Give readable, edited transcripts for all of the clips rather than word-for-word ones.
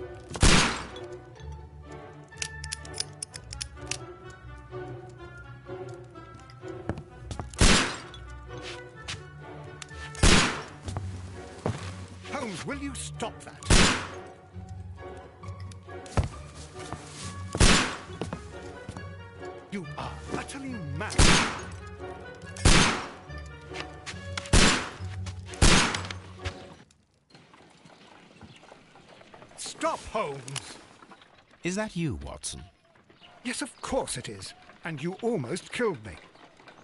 this. Holmes, will you stop that? You are utterly mad. Stop, Holmes! Is that you, Watson? Yes, of course it is. And you almost killed me.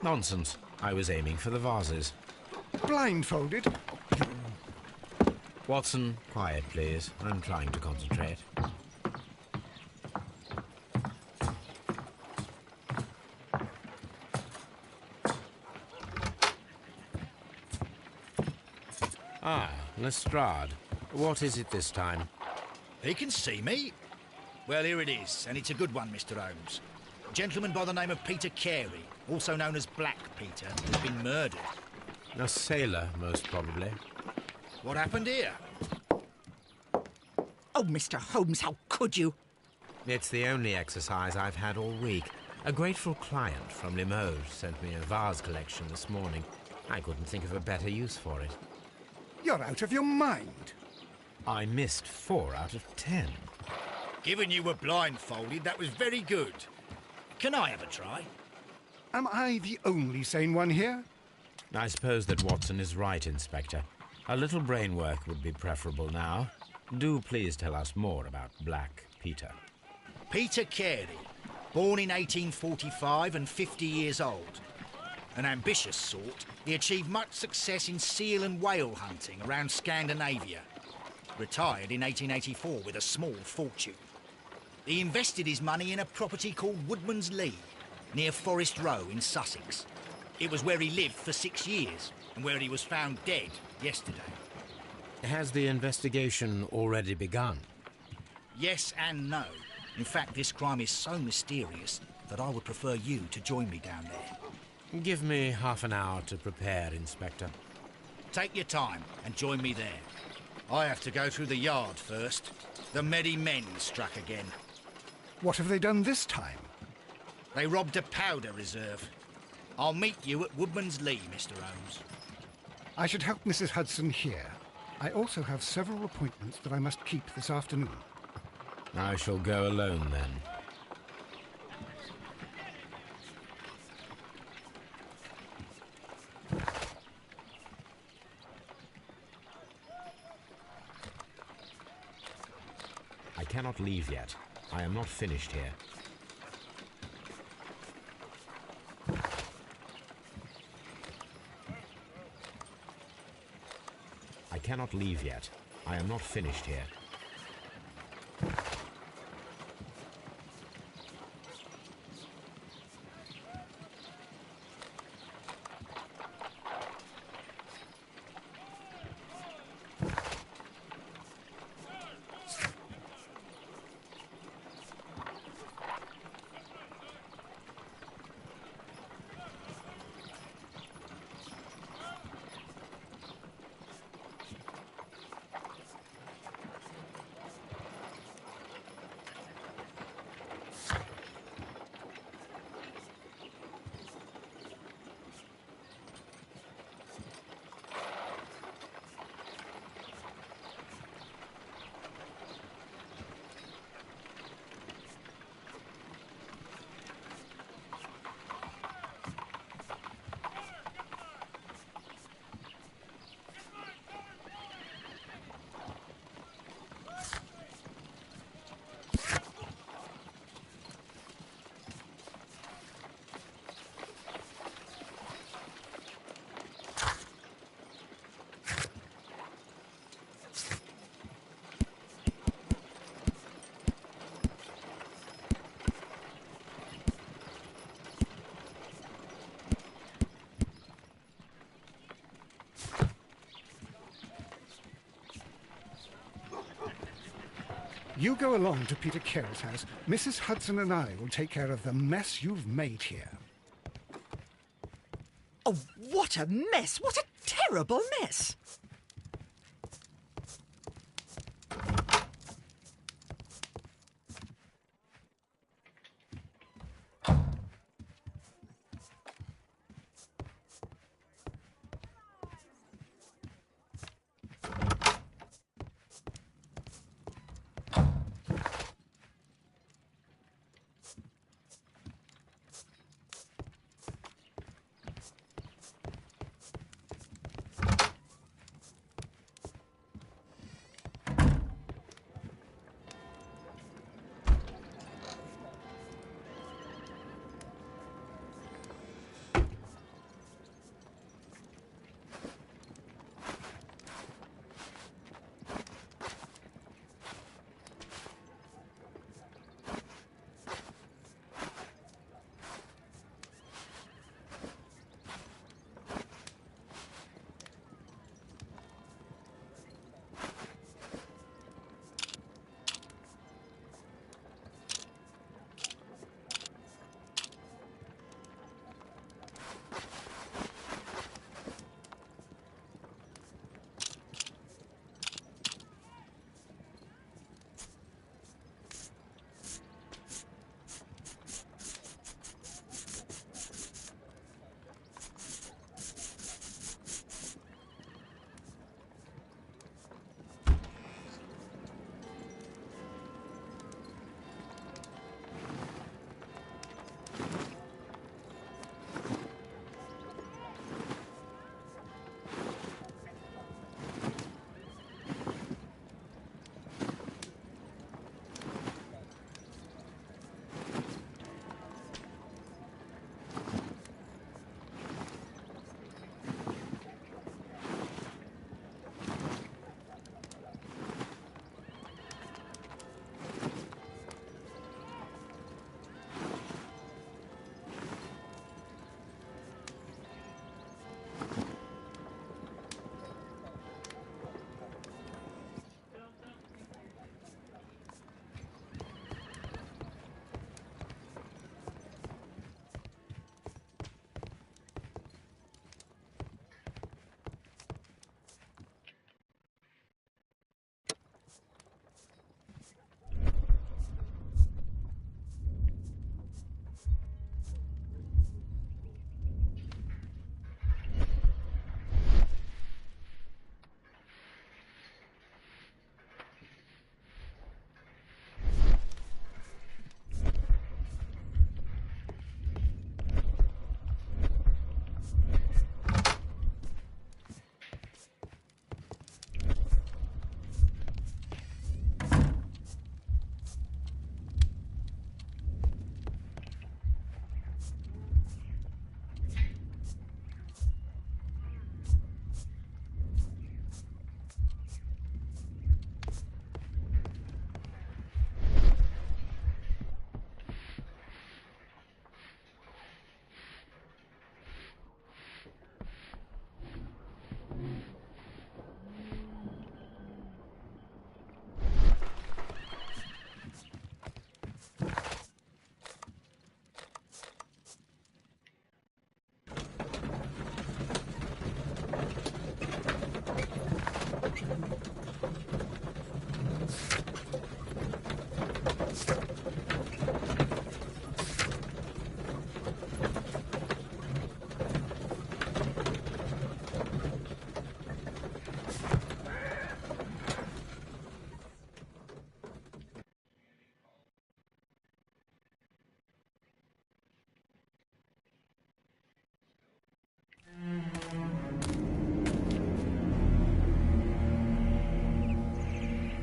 Nonsense. I was aiming for the vases. Blindfolded? Watson, quiet, please. I'm trying to concentrate. Ah, Lestrade. What is it this time? He can see me. Well, here it is, and it's a good one, Mr. Holmes. A gentleman by the name of Peter Carey, also known as Black Peter, has been murdered. A sailor, most probably. What happened here? Oh, Mr. Holmes, how could you? It's the only exercise I've had all week. A grateful client from Limoges sent me a vase collection this morning. I couldn't think of a better use for it. You're out of your mind. I missed 4 out of 10. Given you were blindfolded, that was very good. Can I have a try? Am I the only sane one here? I suppose that Watson is right, Inspector. A little brain work would be preferable now. Do please tell us more about Black Peter. Peter Carey, born in 1845 and 50 years old. An ambitious sort, he achieved much success in seal and whale hunting around Scandinavia. Retired in 1884 with a small fortune. He invested his money in a property called Woodman's Lee, near Forest Row in Sussex. It was where he lived for 6 years, and where he was found dead yesterday. Has the investigation already begun? Yes and no. In fact, this crime is so mysterious that I would prefer you to join me down there. Give me half an hour to prepare, Inspector. Take your time and join me there. I have to go through the yard first. The Medi men struck again. What have they done this time? They robbed a powder reserve. I'll meet you at Woodman's Lee, Mr. Holmes. I should help Mrs. Hudson here. I also have several appointments that I must keep this afternoon. I shall go alone, then. I cannot leave yet. I am not finished here. I cannot leave yet. I am not finished here. You go along to Peter Carey's house. Mrs. Hudson and I will take care of the mess you've made here. Oh, what a mess! What a terrible mess!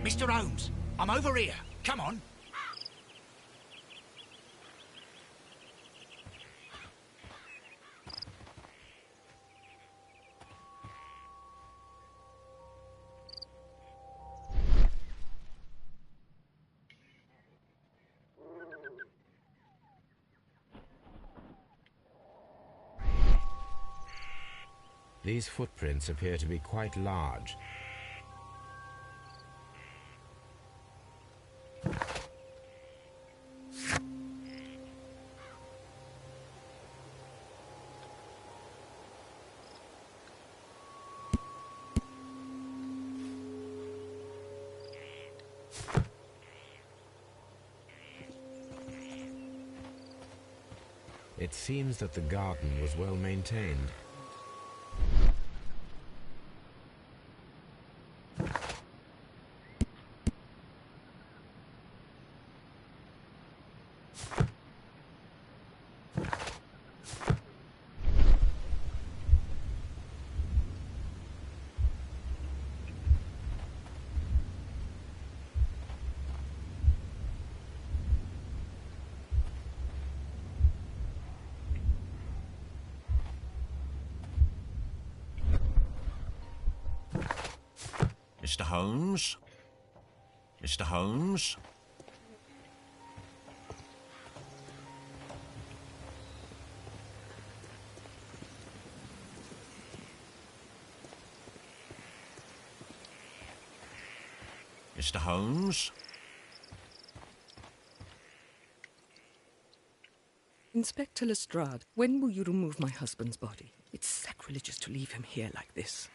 Mr. Holmes, I'm over here. Come on. These footprints appear to be quite large. It seems that the garden was well maintained. Mr. Holmes? Mr. Holmes? Mr. Holmes? Inspector Lestrade, when will you remove my husband's body? It's sacrilegious to leave him here like this.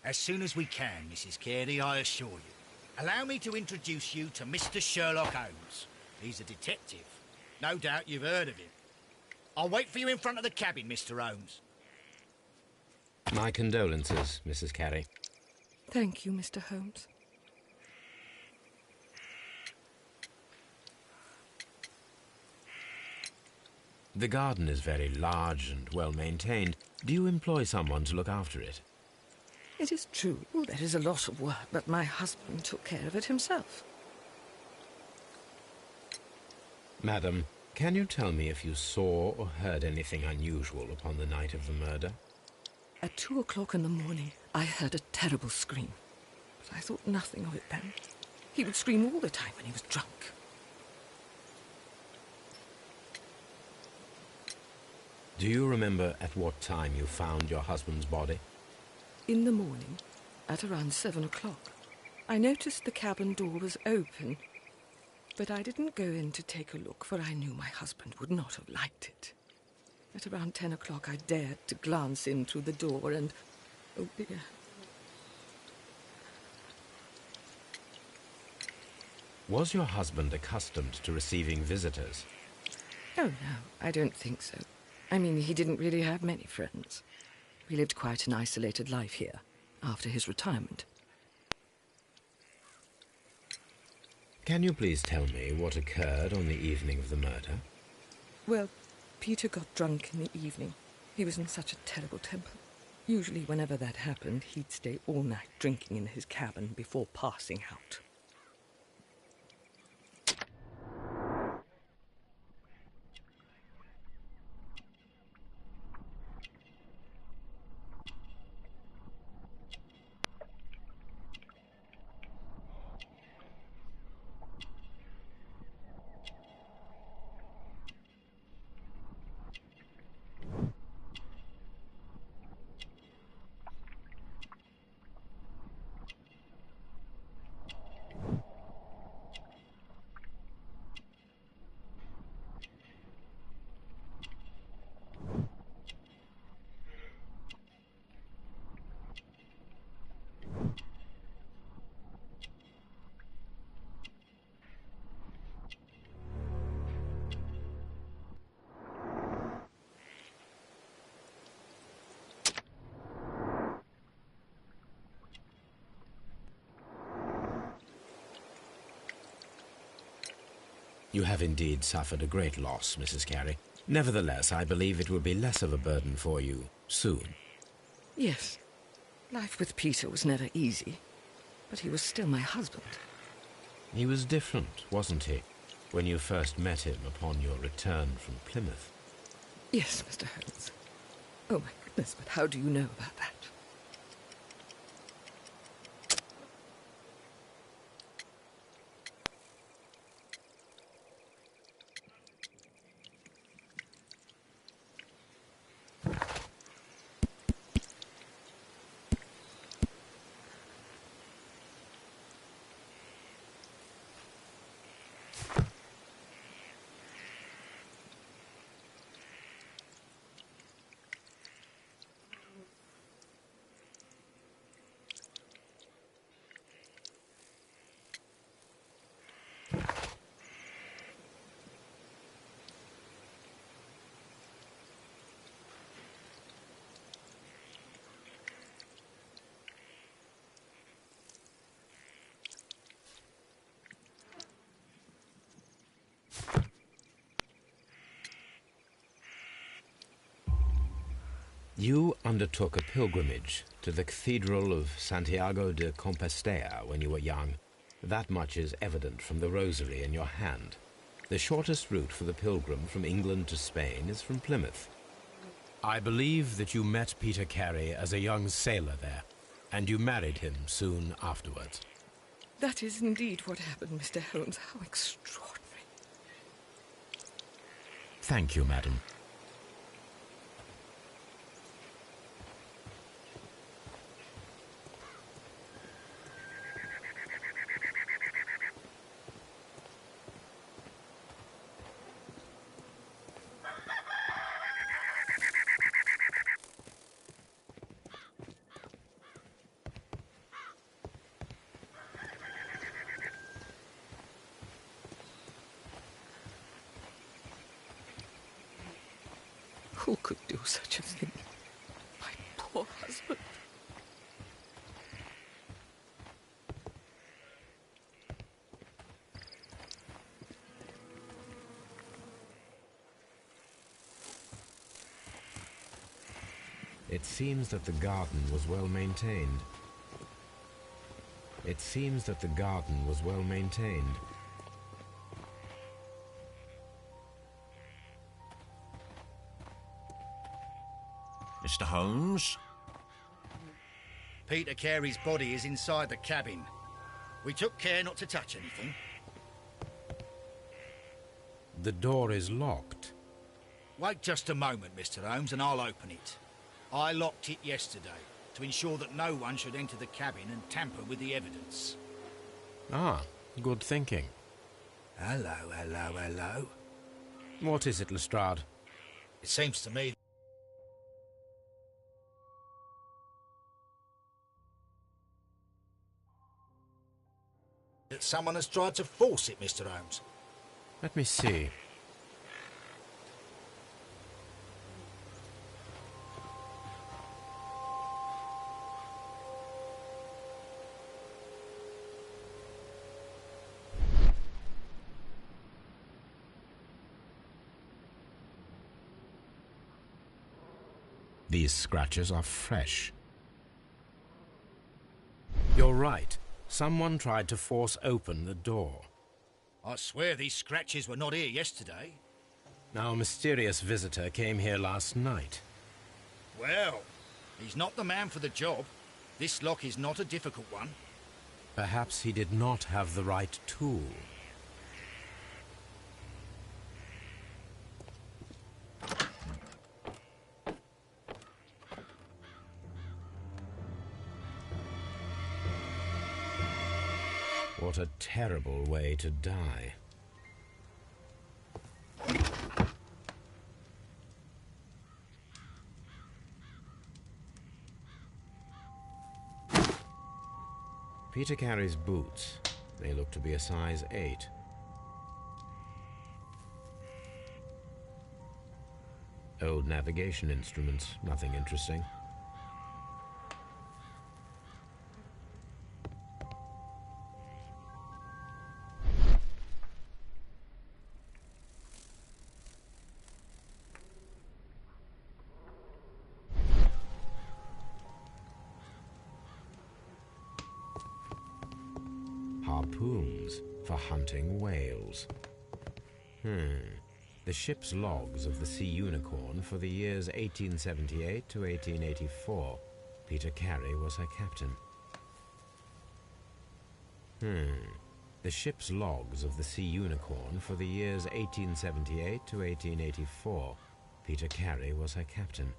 As soon as we can, Mrs. Carey, I assure you. Allow me to introduce you to Mr. Sherlock Holmes. He's a detective. No doubt you've heard of him. I'll wait for you in front of the cabin, Mr. Holmes. My condolences, Mrs. Carey. Thank you, Mr. Holmes. The garden is very large and well maintained. Do you employ someone to look after it? It is true, there is a lot of work, but my husband took care of it himself. Madam, can you tell me if you saw or heard anything unusual upon the night of the murder? At 2 o'clock in the morning, I heard a terrible scream, but I thought nothing of it then. He would scream all the time when he was drunk. Do you remember at what time you found your husband's body? In the morning, at around 7 o'clock, I noticed the cabin door was open, but I didn't go in to take a look, for I knew my husband would not have liked it. At around 10 o'clock, I dared to glance in through the door and... oh dear. Was your husband accustomed to receiving visitors? Oh, no, I don't think so. I mean, he didn't really have many friends. We lived quite an isolated life here, after his retirement. Can you please tell me what occurred on the evening of the murder? Well, Peter got drunk in the evening. He was in such a terrible temper. Usually, whenever that happened, he'd stay all night drinking in his cabin before passing out. You have indeed suffered a great loss, Mrs. Carey. Nevertheless, I believe it will be less of a burden for you soon. Yes, life with Peter was never easy, but he was still my husband. He was different, wasn't he, when you first met him upon your return from Plymouth? Yes, Mr. Holmes. Oh, my goodness, but how do you know about that? You undertook a pilgrimage to the Cathedral of Santiago de Compostela when you were young. That much is evident from the rosary in your hand. The shortest route for the pilgrim from England to Spain is from Plymouth. I believe that you met Peter Carey as a young sailor there, and you married him soon afterwards. That is indeed what happened, Mr. Holmes. How extraordinary. Thank you, madam. Who could do such a thing? My poor husband. It seems that the garden was well maintained. It seems that the garden was well maintained. Mr. Holmes? Peter Carey's body is inside the cabin. We took care not to touch anything. The door is locked. Wait just a moment, Mr. Holmes, and I'll open it. I locked it yesterday to ensure that no one should enter the cabin and tamper with the evidence. Ah, good thinking. Hello, hello, hello. What is it, Lestrade? It seems to me that someone has tried to force it, Mr. Holmes. Let me see. These scratches are fresh. You're right. Someone tried to force open the door. I swear these scratches were not here yesterday. Now, a mysterious visitor came here last night. Well, he's not the man for the job. This lock is not a difficult one. Perhaps he did not have the right tool. What a terrible way to die. Peter Carey's boots. They look to be a size 8. Old navigation instruments, nothing interesting. harpoons for hunting whales. The ship's logs of the Sea Unicorn for the years 1878 to 1884. Peter Carey was her captain. The ship's logs of the Sea Unicorn for the years 1878 to 1884. Peter Carey was her captain.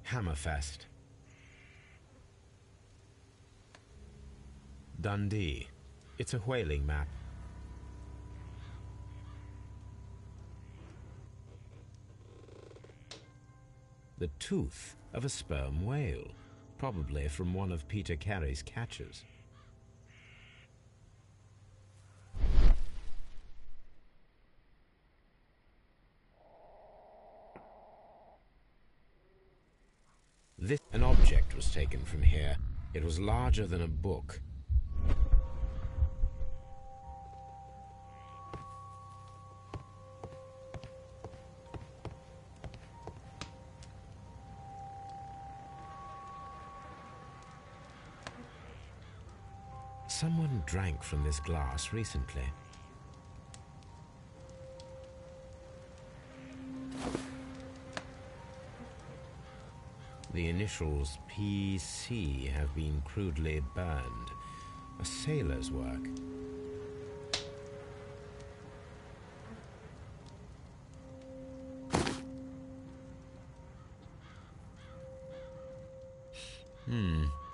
Hammerfest. Dundee. It's a whaling map. The tooth of a sperm whale, probably from one of Peter Carey's catches. An object was taken from here. It was larger than a book. Someone drank from this glass recently. The initials PC have been crudely burned. A sailor's work.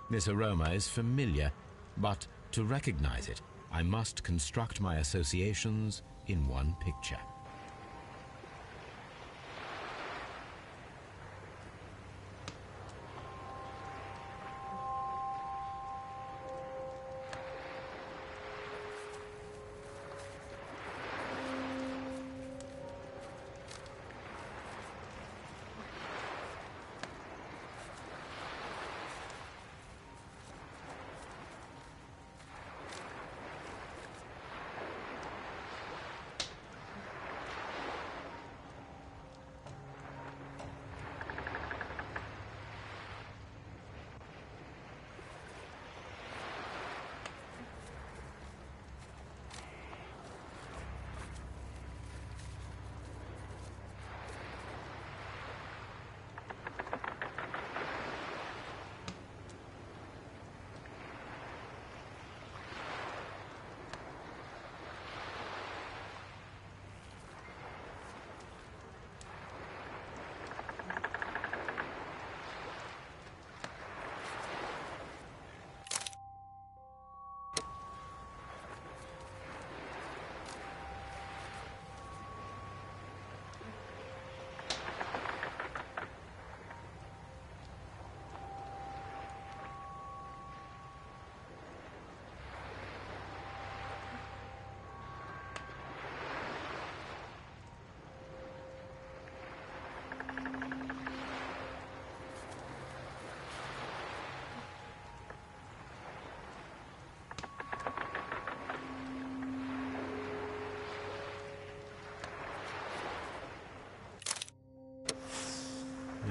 This aroma is familiar, but to recognize it, I must construct my associations in one picture.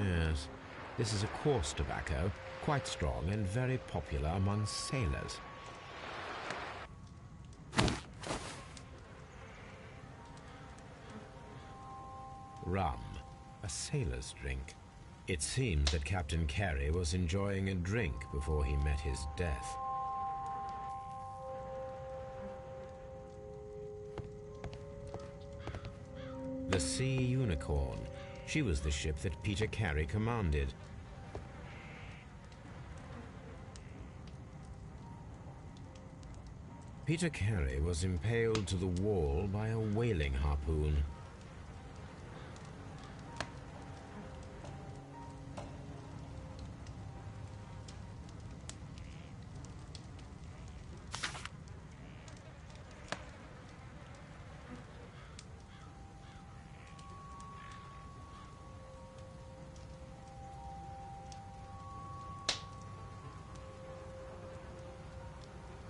Yes, this is a coarse tobacco, quite strong and very popular among sailors. Rum, a sailor's drink. It seems that Captain Carey was enjoying a drink before he met his death. The Sea Unicorn. She was the ship that Peter Carey commanded. Peter Carey was impaled to the wall by a whaling harpoon.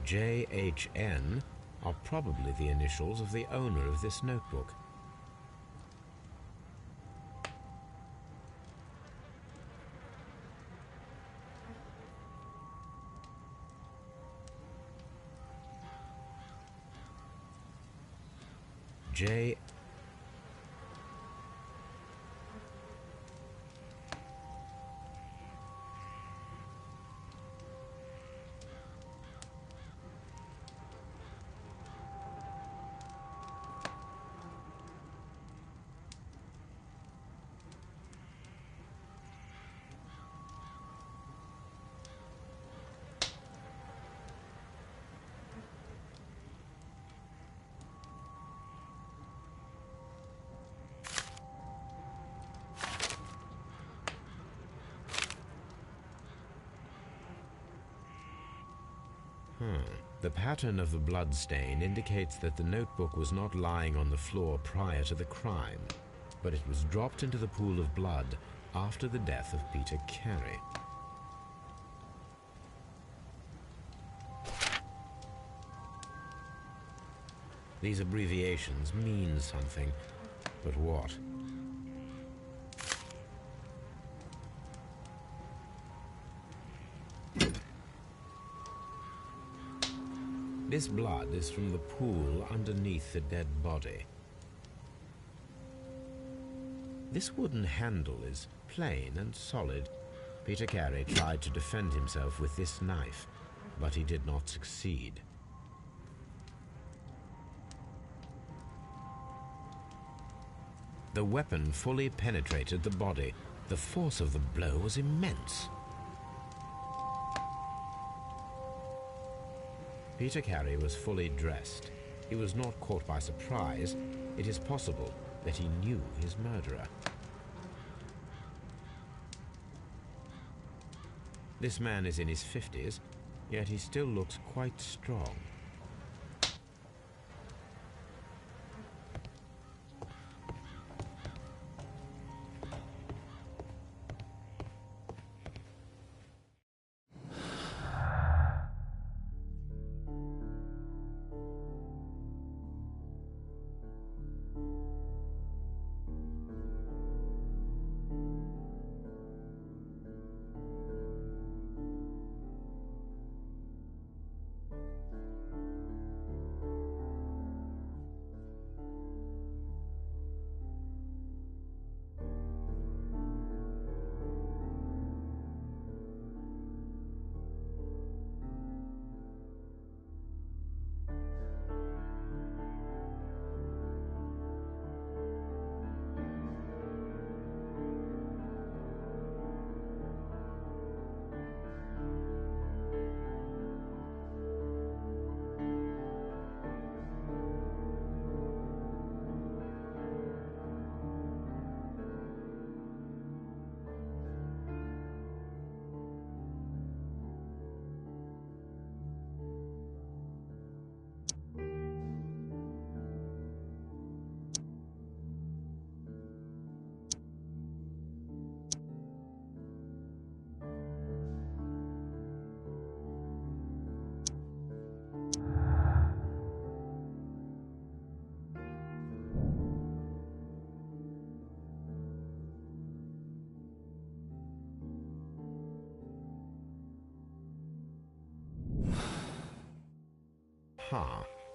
JHN are probably the initials of the owner of this notebook. J. The pattern of the blood stain indicates that the notebook was not lying on the floor prior to the crime, but it was dropped into the pool of blood after the death of Peter Carey. These abbreviations mean something, but what? This blood is from the pool underneath the dead body. This wooden handle is plain and solid. Peter Carey tried to defend himself with this knife, but he did not succeed. The weapon fully penetrated the body. The force of the blow was immense. Peter Carey was fully dressed. He was not caught by surprise. It is possible that he knew his murderer. This man is in his 50s, yet he still looks quite strong.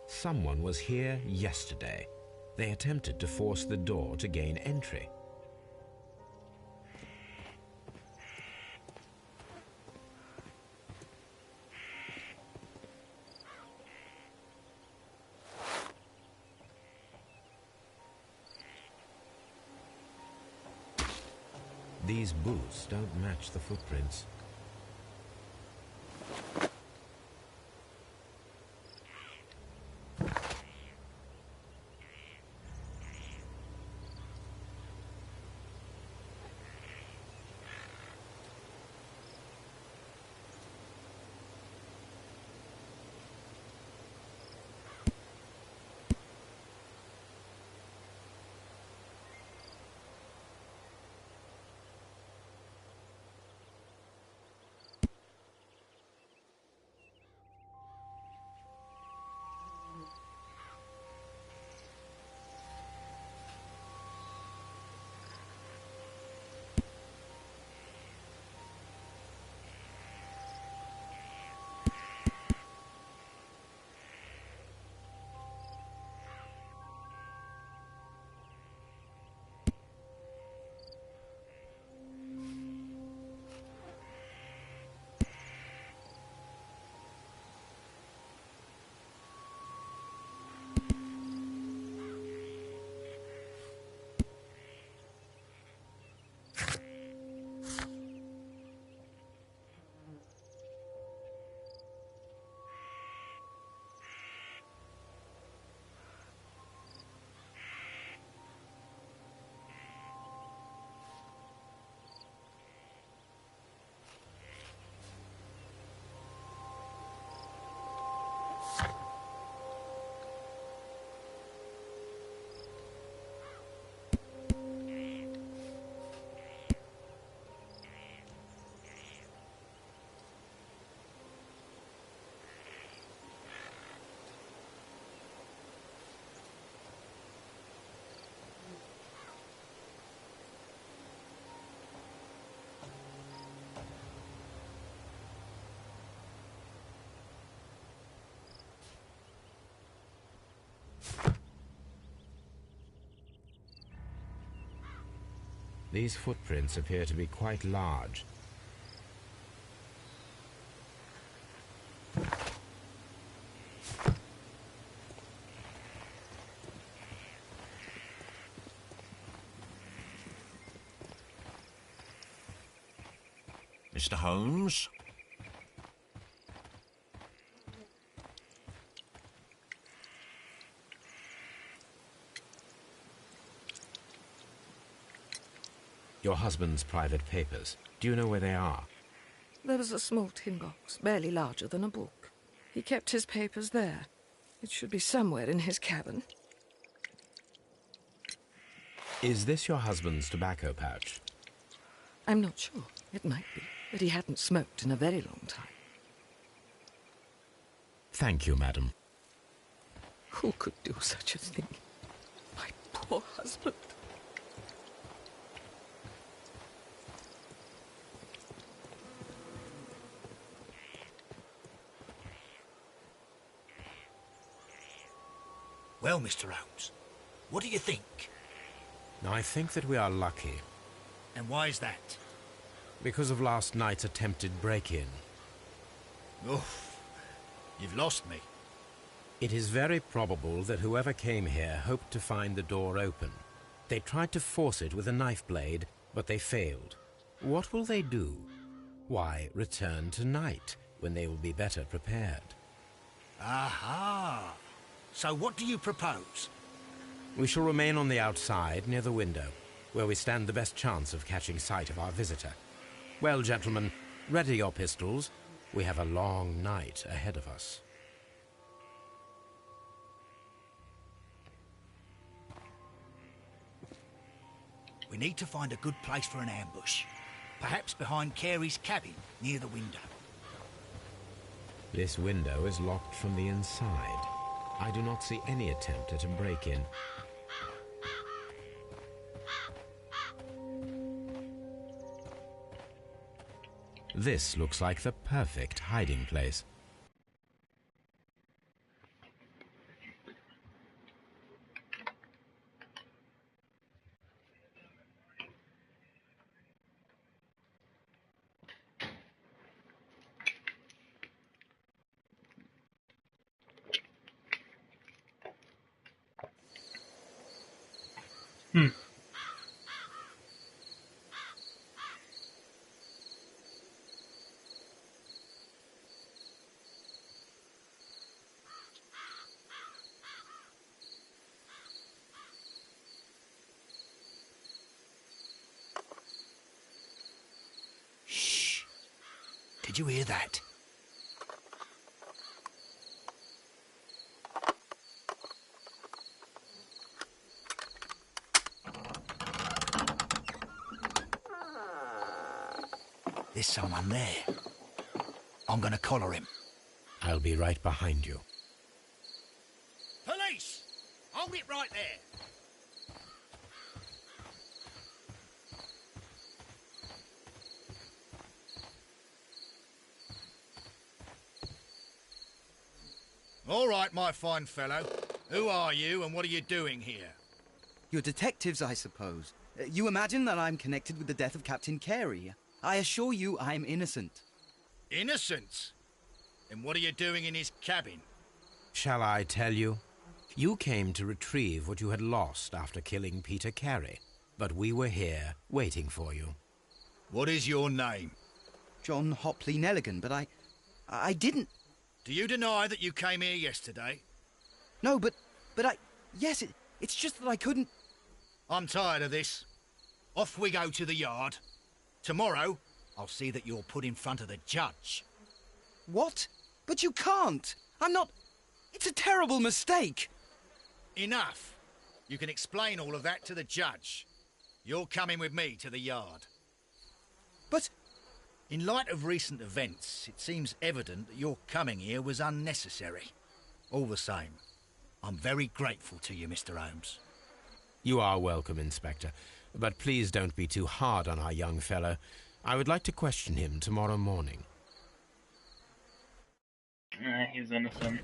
Someone was here yesterday. They attempted to force the door to gain entry. These boots don't match the footprints. These footprints appear to be quite large. Mr. Holmes? Your husband's private papers. Do you know where they are? There was a small tin box, barely larger than a book. He kept his papers there. It should be somewhere in his cabin. Is this your husband's tobacco pouch? I'm not sure. It might be, but he hadn't smoked in a very long time. Thank you, madam. Who could do such a thing? My poor husband. Well, Mr. Holmes, what do you think? I think that we are lucky. And why is that? Because of last night's attempted break-in. Oof, you've lost me. It is very probable that whoever came here hoped to find the door open. They tried to force it with a knife blade, but they failed. What will they do? Why, return tonight, when they will be better prepared. Aha! So what do you propose? We shall remain on the outside, near the window, where we stand the best chance of catching sight of our visitor. Well, gentlemen, ready your pistols. We have a long night ahead of us. We need to find a good place for an ambush. Perhaps behind Carey's cabin, near the window. This window is locked from the inside. I do not see any attempt at a break-in. This looks like the perfect hiding place. Shh! Did you hear that? There's someone there. I'm gonna collar him. I'll be right behind you. Police! Hold it right there! All right, my fine fellow. Who are you and what are you doing here? You're detectives, I suppose. You imagine that I'm connected with the death of Captain Carey. I assure you I'm innocent. Innocent? And what are you doing in his cabin? Shall I tell you? You came to retrieve what you had lost after killing Peter Carey, but we were here waiting for you. What is your name? John Hopley Nelligan, but I didn't... Do you deny that you came here yesterday? No, but yes, it's just that I couldn't... I'm tired of this. Off we go to the yard. Tomorrow, I'll see that you're put in front of the judge. What? But you can't! I'm not... It's a terrible mistake! Enough. You can explain all of that to the judge. You're coming with me to the yard. But... In light of recent events, it seems evident that your coming here was unnecessary. All the same, I'm very grateful to you, Mr. Holmes. You are welcome, Inspector, but please don't be too hard on our young fellow. I would like to question him tomorrow morning. He's innocent.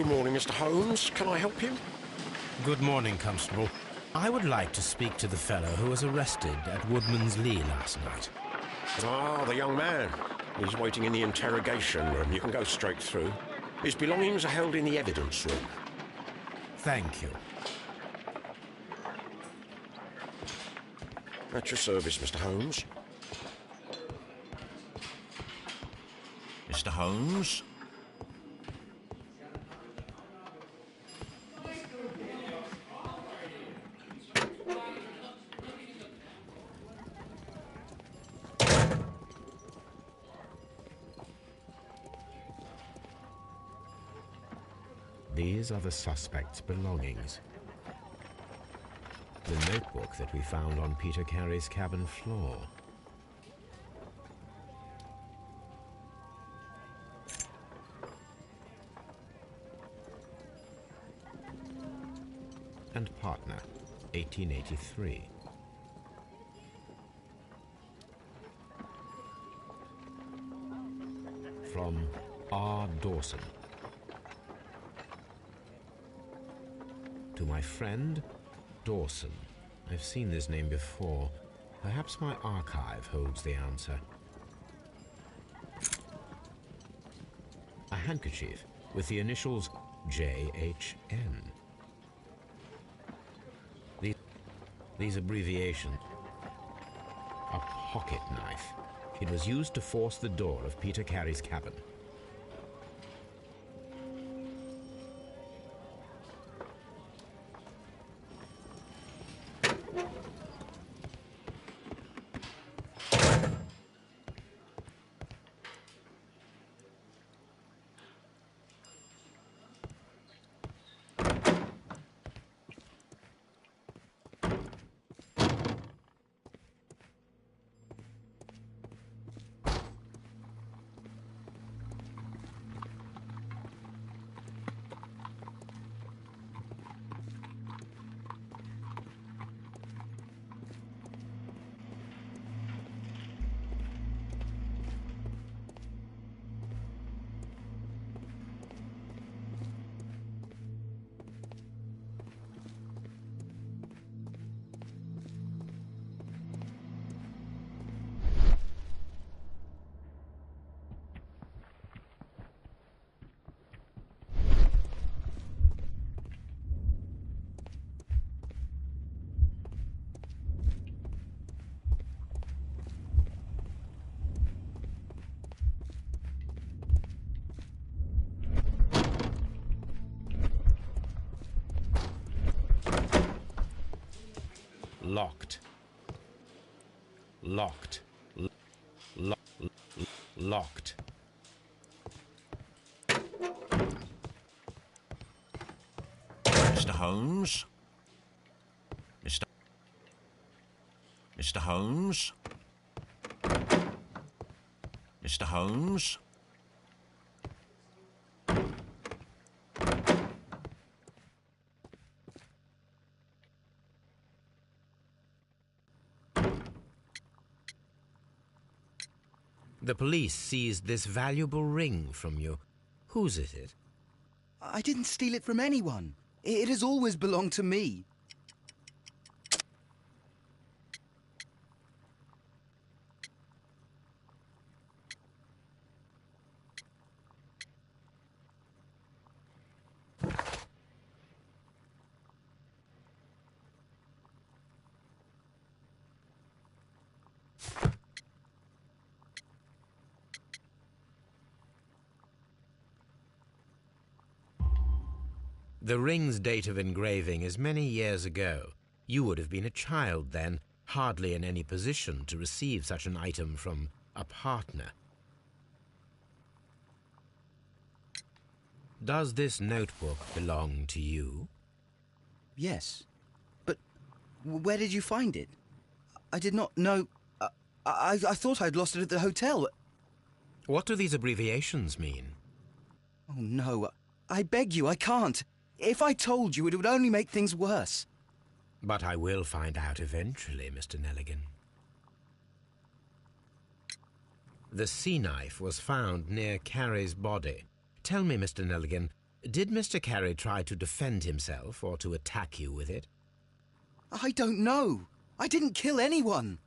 Good morning, Mr. Holmes. Can I help you? Good morning, Constable. I would like to speak to the fellow who was arrested at Woodman's Lee last night. Ah, the young man. He's waiting in the interrogation room. You can go straight through. His belongings are held in the evidence room. Thank you. At your service, Mr. Holmes. Mr. Holmes? These are the suspect's belongings. The notebook that we found on Peter Carey's cabin floor. And partner, 1883. From R. Dawson. To my friend, Dawson. I've seen this name before. Perhaps my archive holds the answer. A handkerchief with the initials J.H.N. These abbreviations. A pocket knife. It was used to force the door of Peter Carey's cabin. Locked. Locked. Locked. Mr. Holmes? Mr. Holmes? Mr. Holmes? The police seized this valuable ring from you. Whose is it? I didn't steal it from anyone. It has always belonged to me. The ring's date of engraving is many years ago. You would have been a child then, hardly in any position to receive such an item from a partner. Does this notebook belong to you? Yes. But where did you find it? I did not know... I thought I'd lost it at the hotel. What do these abbreviations mean? Oh, no. I beg you, I can't. If I told you, it would only make things worse. But I will find out eventually, Mr. Nelligan. The sea knife was found near Carey's body. Tell me, Mr. Nelligan, Did Mr. Carey try to defend himself or to attack you with it? I don't know. I didn't kill anyone.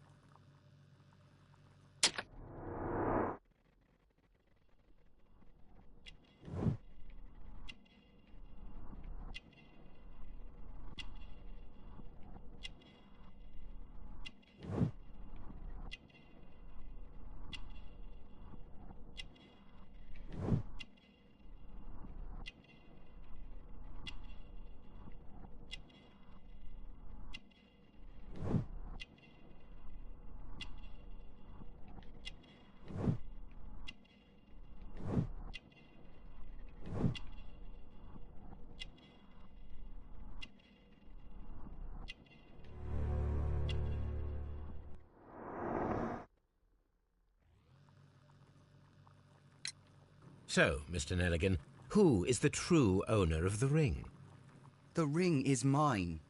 So, Mr. Nelligan, who is the true owner of the ring? The ring is mine.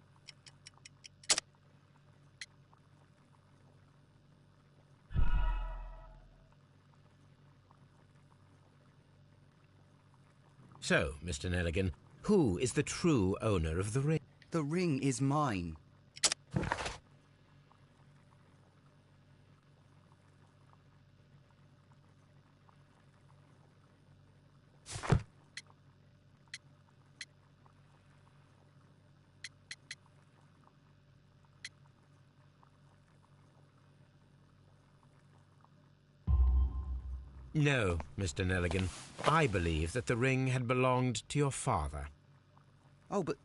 So, Mr. Nelligan, who is the true owner of the ring? The ring is mine. No, Mr. Nelligan. I believe that the ring had belonged to your father. Oh, but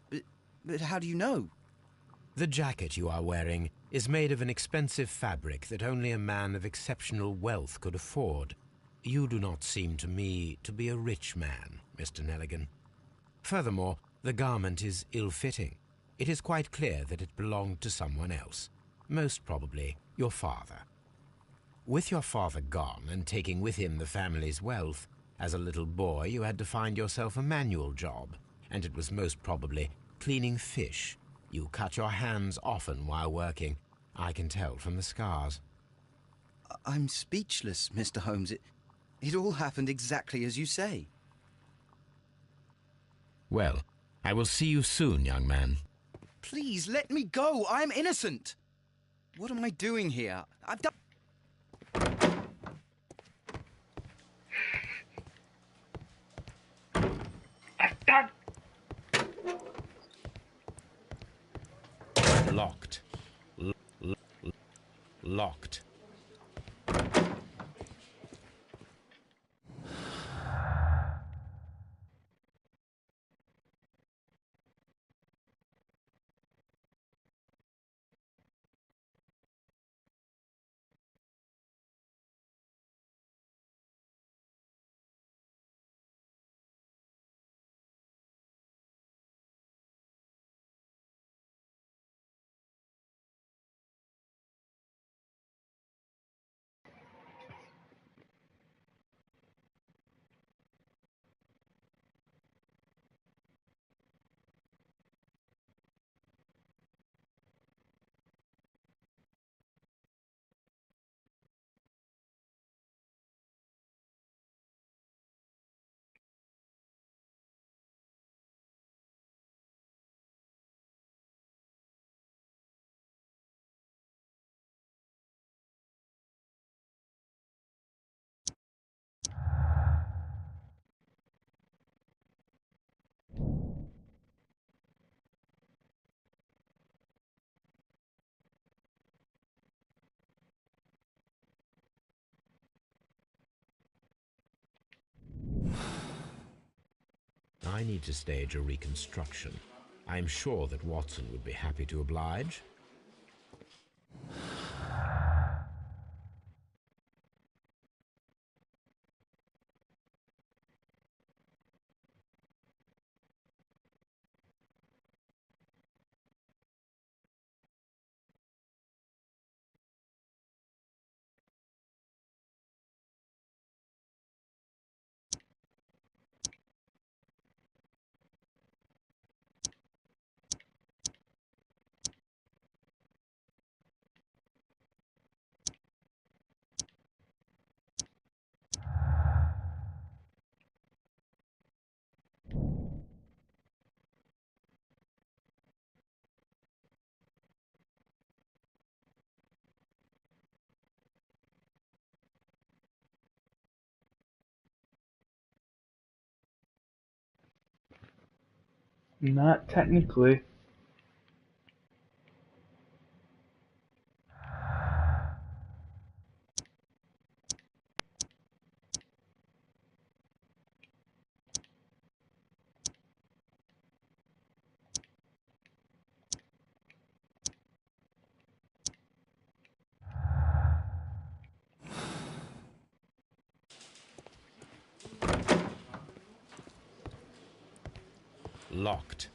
how do you know? The jacket you are wearing is made of an expensive fabric that only a man of exceptional wealth could afford. You do not seem to me to be a rich man, Mr. Nelligan. Furthermore, the garment is ill-fitting. It is quite clear that it belonged to someone else, most probably your father. With your father gone and taking with him the family's wealth, as a little boy you had to find yourself a manual job, and it was most probably cleaning fish. You cut your hands often while working. I can tell from the scars. I'm speechless, Mr. Holmes. It all happened exactly as you say. Well, I will see you soon, young man. Please, let me go. I'm innocent. What am I doing here? I've done... Locked. Locked. I need to stage a reconstruction. I'm sure that Watson would be happy to oblige. Not technically. Locked.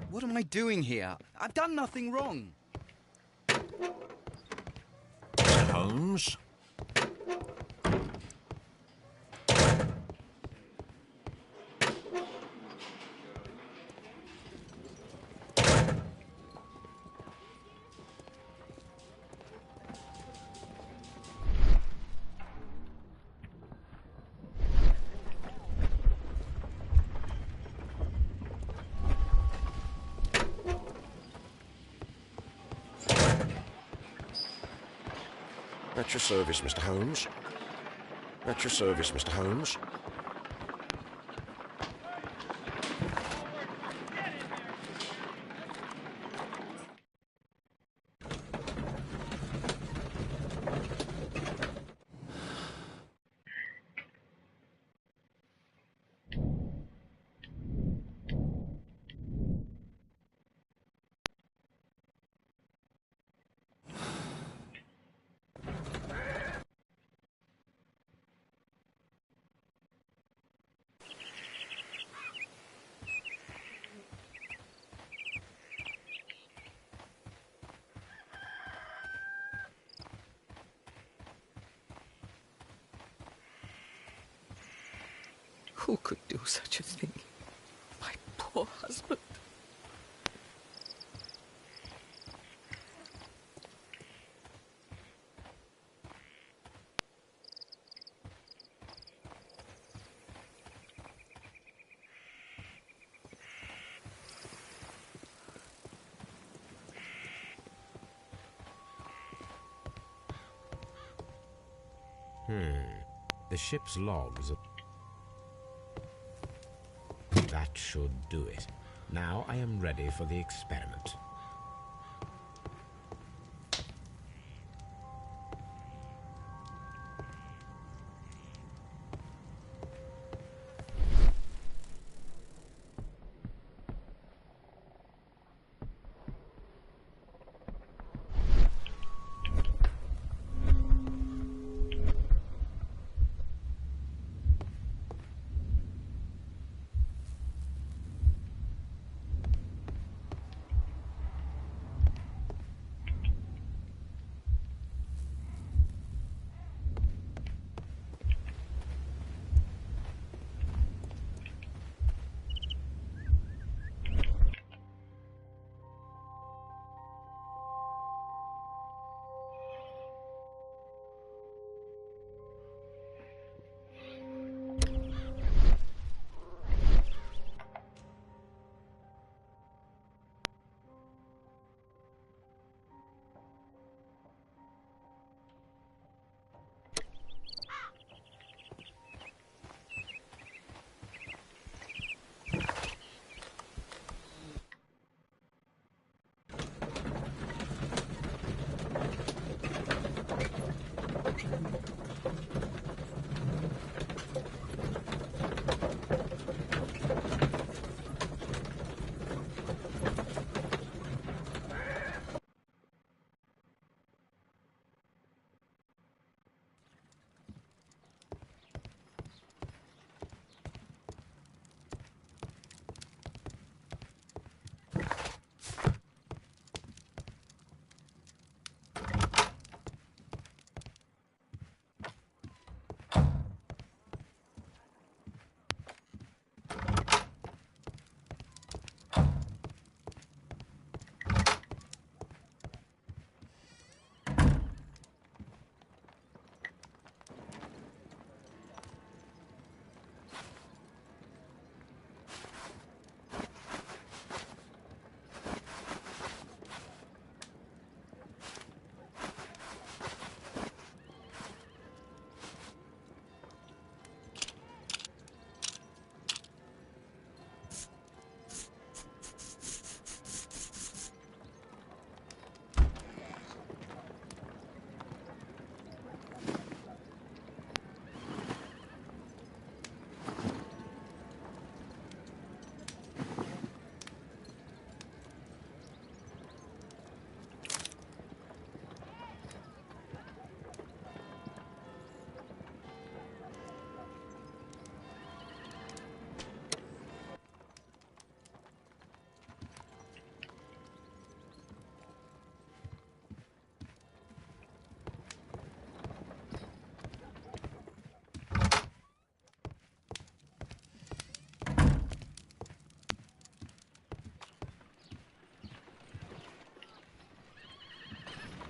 What am I doing here? I've done nothing wrong. Mr. Holmes? At your service, Mr. Holmes. At your service, Mr. Holmes. Who could do such a thing? My poor husband. The ship's logs. That should do it. Now I am ready for the experiment.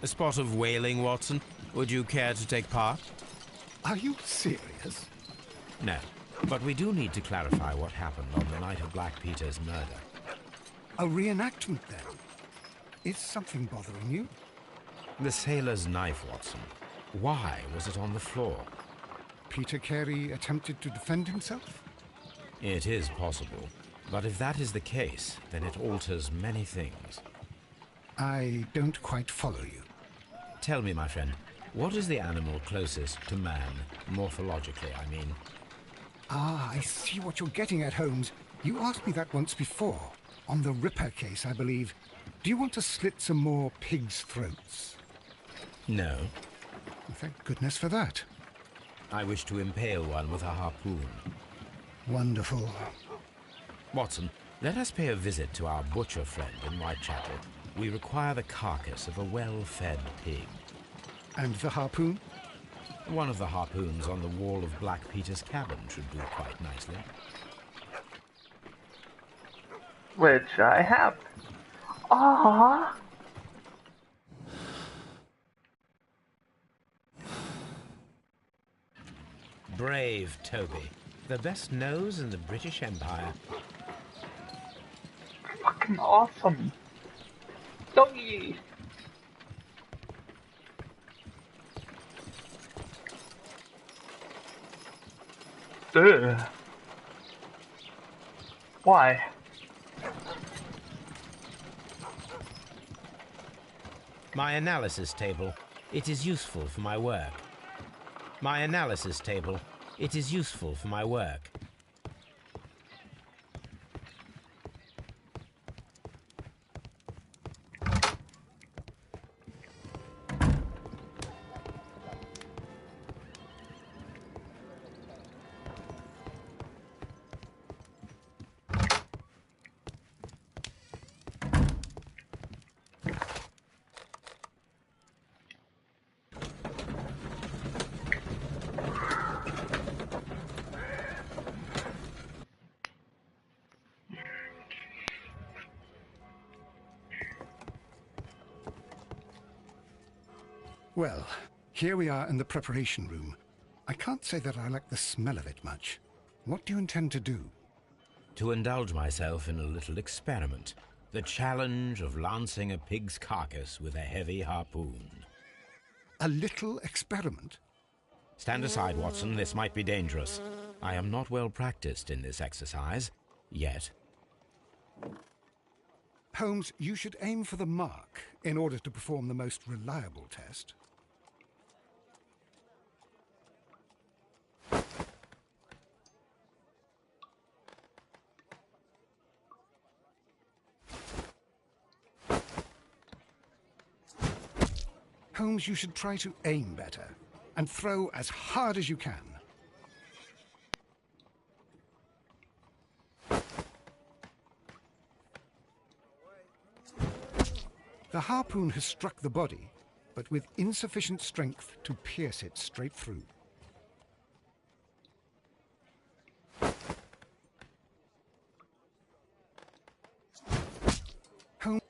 A spot of whaling, Watson? Would you care to take part? Are you serious? No, but we do need to clarify what happened on the night of Black Peter's murder. A reenactment, then? Is something bothering you? The sailor's knife, Watson. Why was it on the floor? Peter Carey attempted to defend himself? It is possible. But if that is the case, then it alters many things. I don't quite follow you. Tell me, my friend, what is the animal closest to man, morphologically, I mean? Ah, I see what you're getting at, Holmes. You asked me that once before. On the Ripper case, I believe. Do you want to slit some more pigs' throats? No. Well, thank goodness for that. I wish to impale one with a harpoon. Wonderful. Watson, let us pay a visit to our butcher friend in Whitechapel. We require the carcass of a well-fed pig. And the harpoon? One of the harpoons on the wall of Black Peter's cabin should do quite nicely. Which I have. Aww. Brave Toby. The best nose in the British Empire. Fucking awesome. Doggy. Ugh. Why? My analysis table. It is useful for my work. My analysis table. It is useful for my work. Well, here we are in the preparation room. I can't say that I like the smell of it much. What do you intend to do? To indulge myself in a little experiment. The challenge of lancing a pig's carcass with a heavy harpoon. A little experiment? Stand aside, Watson. This might be dangerous. I am not well practiced in this exercise. Yet. Holmes, you should aim for the mark in order to perform the most reliable test. Holmes, you should try to aim better and throw as hard as you can. The harpoon has struck the body, but with insufficient strength to pierce it straight through. Holmes.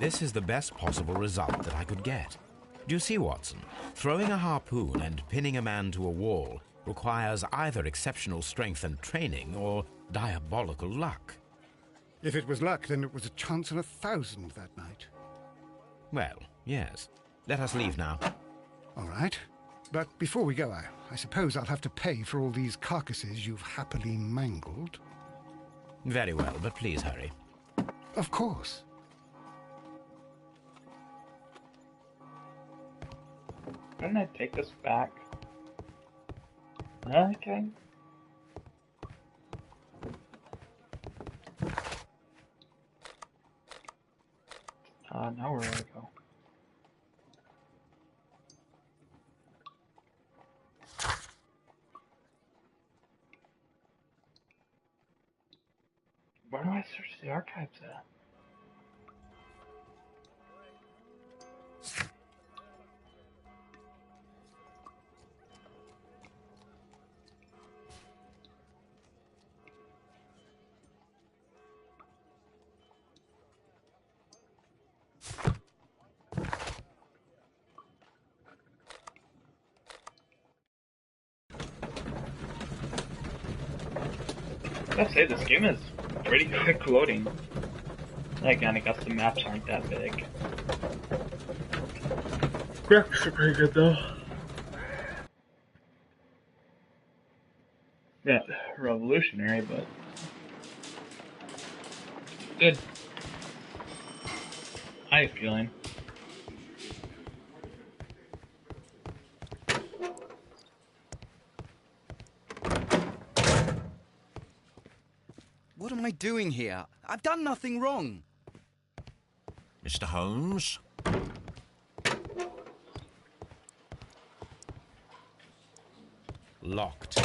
This is the best possible result that I could get. Do you see, Watson? Throwing a harpoon and pinning a man to a wall requires either exceptional strength and training or diabolical luck. If it was luck, then it was a chance in 1,000 that night. Well, yes. Let us leave now. All right. But before we go, I suppose I'll have to pay for all these carcasses you've happily mangled. Very well, but please hurry. Of course. Couldn't I take this back? Okay. Now where do I go? Where do I search the archives at? I gotta say, this game is pretty quick loading. Again, I guess the maps aren't that big. Graphics are pretty good though. Yeah, revolutionary, but good. How you feeling? What am I doing here? I've done nothing wrong. Mr. Holmes? Locked.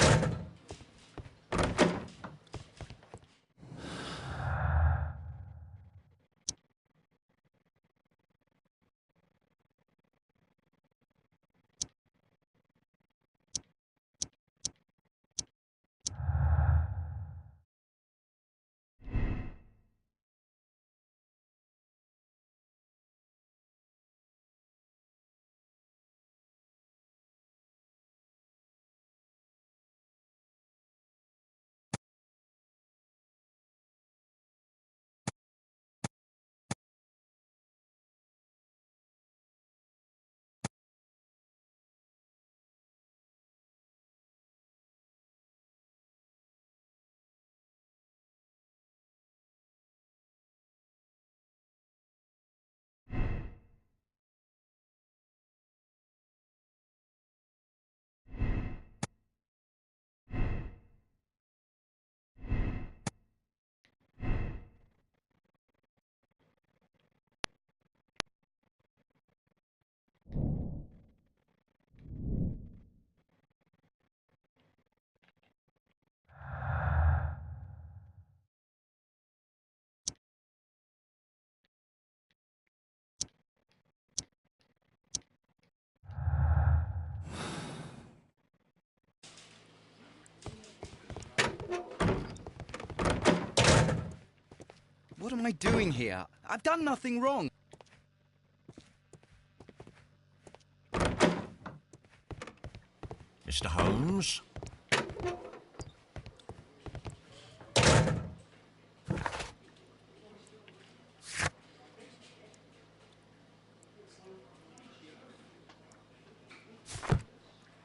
What am I doing here? I've done nothing wrong. Mr. Holmes?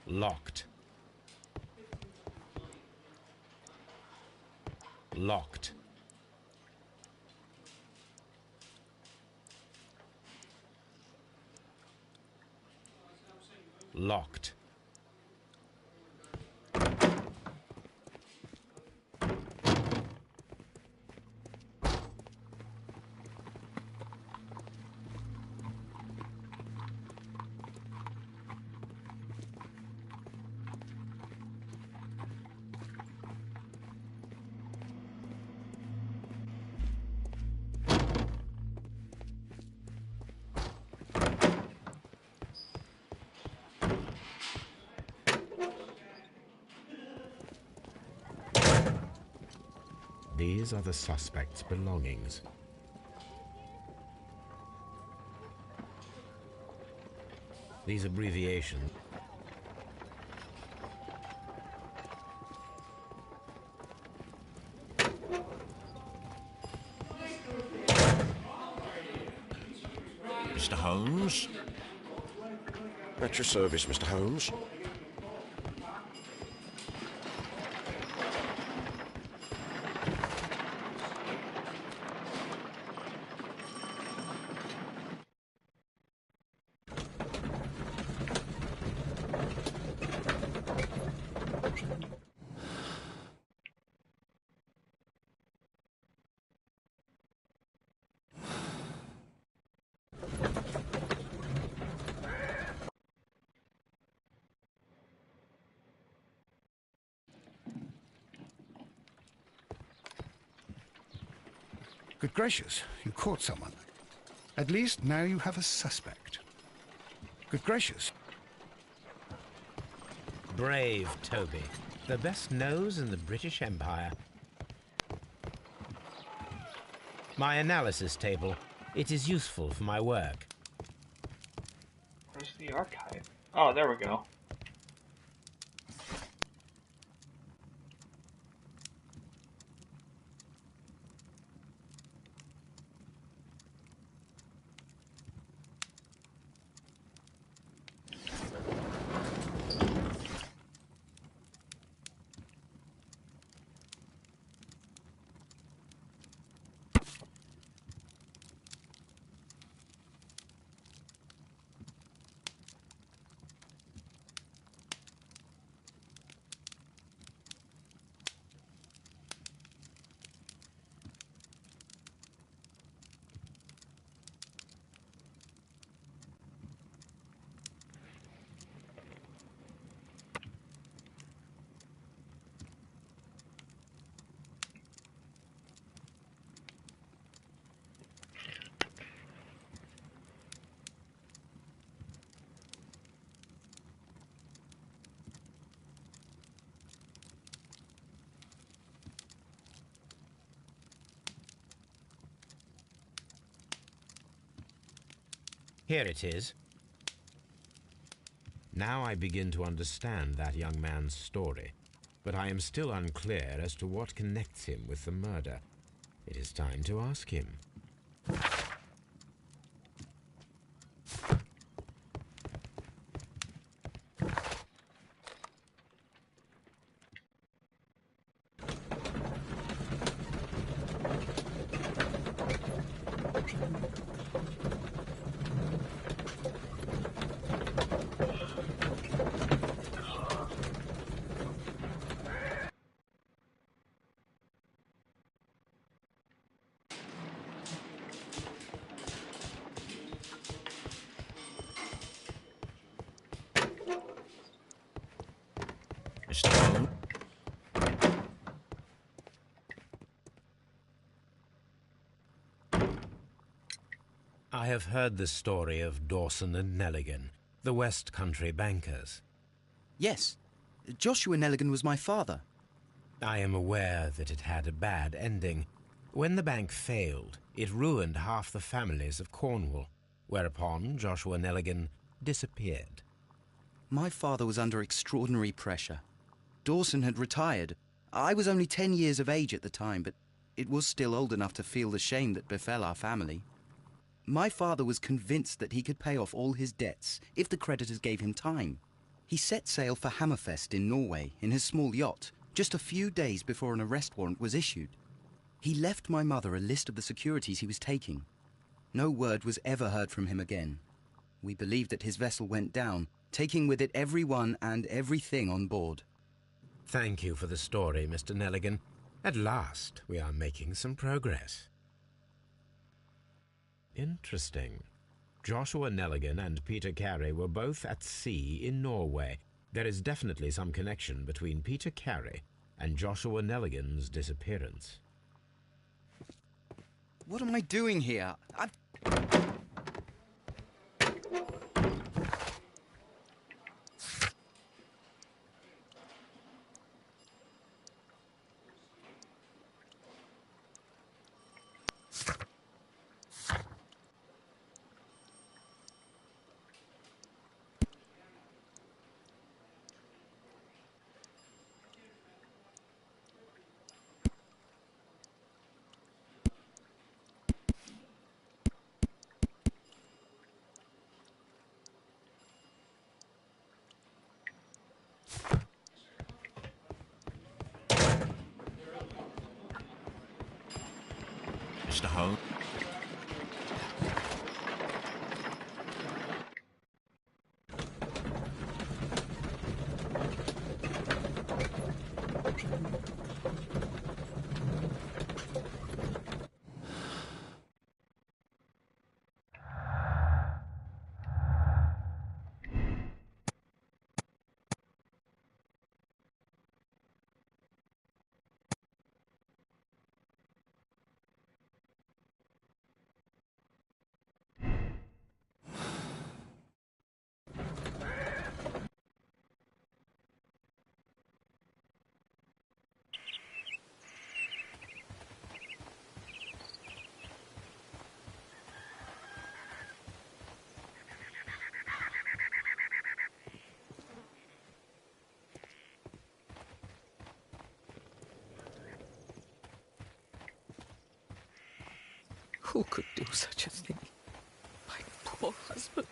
Locked. Locked. Locked. These are the suspect's belongings. These abbreviations. Mr. Holmes? At your service, Mr. Holmes. Good gracious, you caught someone. At least now you have a suspect. Good gracious. Brave Toby. The best nose in the British Empire. My analysis table. It is useful for my work. Where's the archive? Oh, there we go. Here it is. Now I begin to understand that young man's story, but I am still unclear as to what connects him with the murder. It is time to ask him. Mr. Holmes? I have heard the story of Dawson and Nelligan, the West Country bankers. Yes. Joshua Nelligan was my father. I am aware that it had a bad ending. When the bank failed, it ruined half the families of Cornwall, whereupon Joshua Nelligan disappeared. My father was under extraordinary pressure. Dawson had retired. I was only 10 years of age at the time, but it was still old enough to feel the shame that befell our family. My father was convinced that he could pay off all his debts if the creditors gave him time. He set sail for Hammerfest in Norway in his small yacht, just a few days before an arrest warrant was issued. He left my mother a list of the securities he was taking. No word was ever heard from him again. We believe that his vessel went down, taking with it everyone and everything on board. Thank you for the story, Mr. Nelligan. At last, we are making some progress. Interesting. Joshua Nelligan and Peter Carey were both at sea in Norway. There is definitely some connection between Peter Carey and Joshua Nelligan's disappearance. What am I doing here? Mr. Holmes? Who could do such a thing? My poor husband.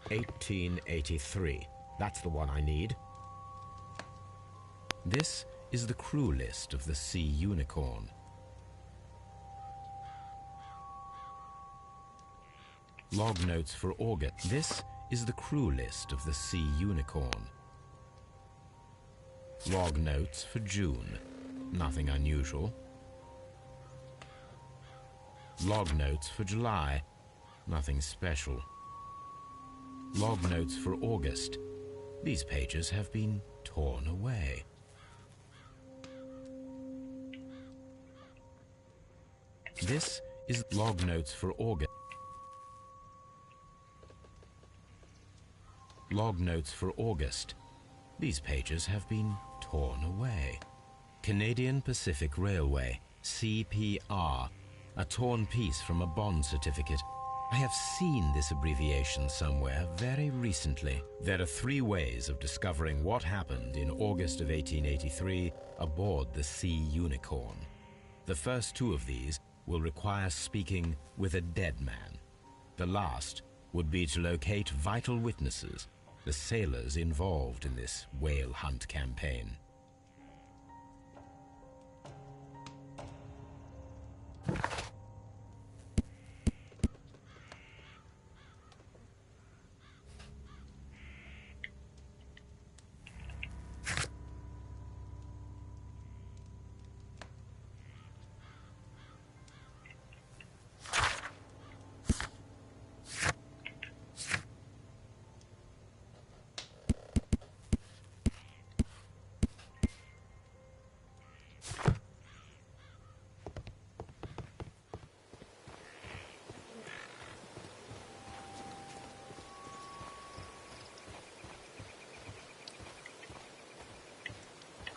"1883. That's the one I need. This is the crew list of the Sea Unicorn. Log notes for August. This is the crew list of the Sea Unicorn. Log notes for June. Nothing unusual. Log notes for July. Nothing special. Log notes for August. These pages have been torn away. This is log notes for August. Log notes for August. These pages have been torn away. Canadian Pacific Railway, CPR, a torn piece from a bond certificate. I have seen this abbreviation somewhere very recently. There are 3 ways of discovering what happened in August of 1883 aboard the Sea Unicorn. The first 2 of these will require speaking with a dead man. The last would be to locate vital witnesses, the sailors involved in this whale hunt campaign.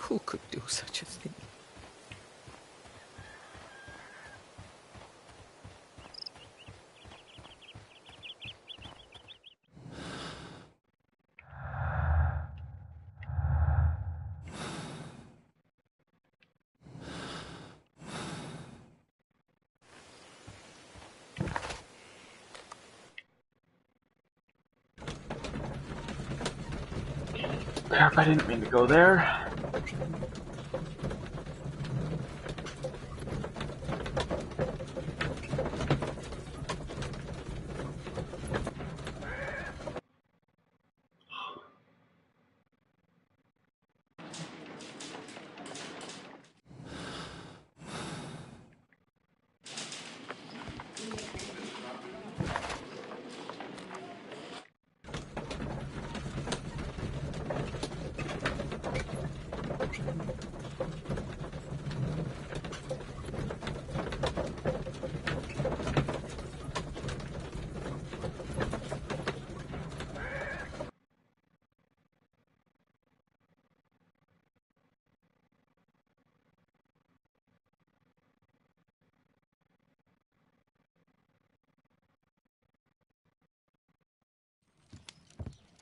Who could do such a thing? Crap, I didn't mean to go there.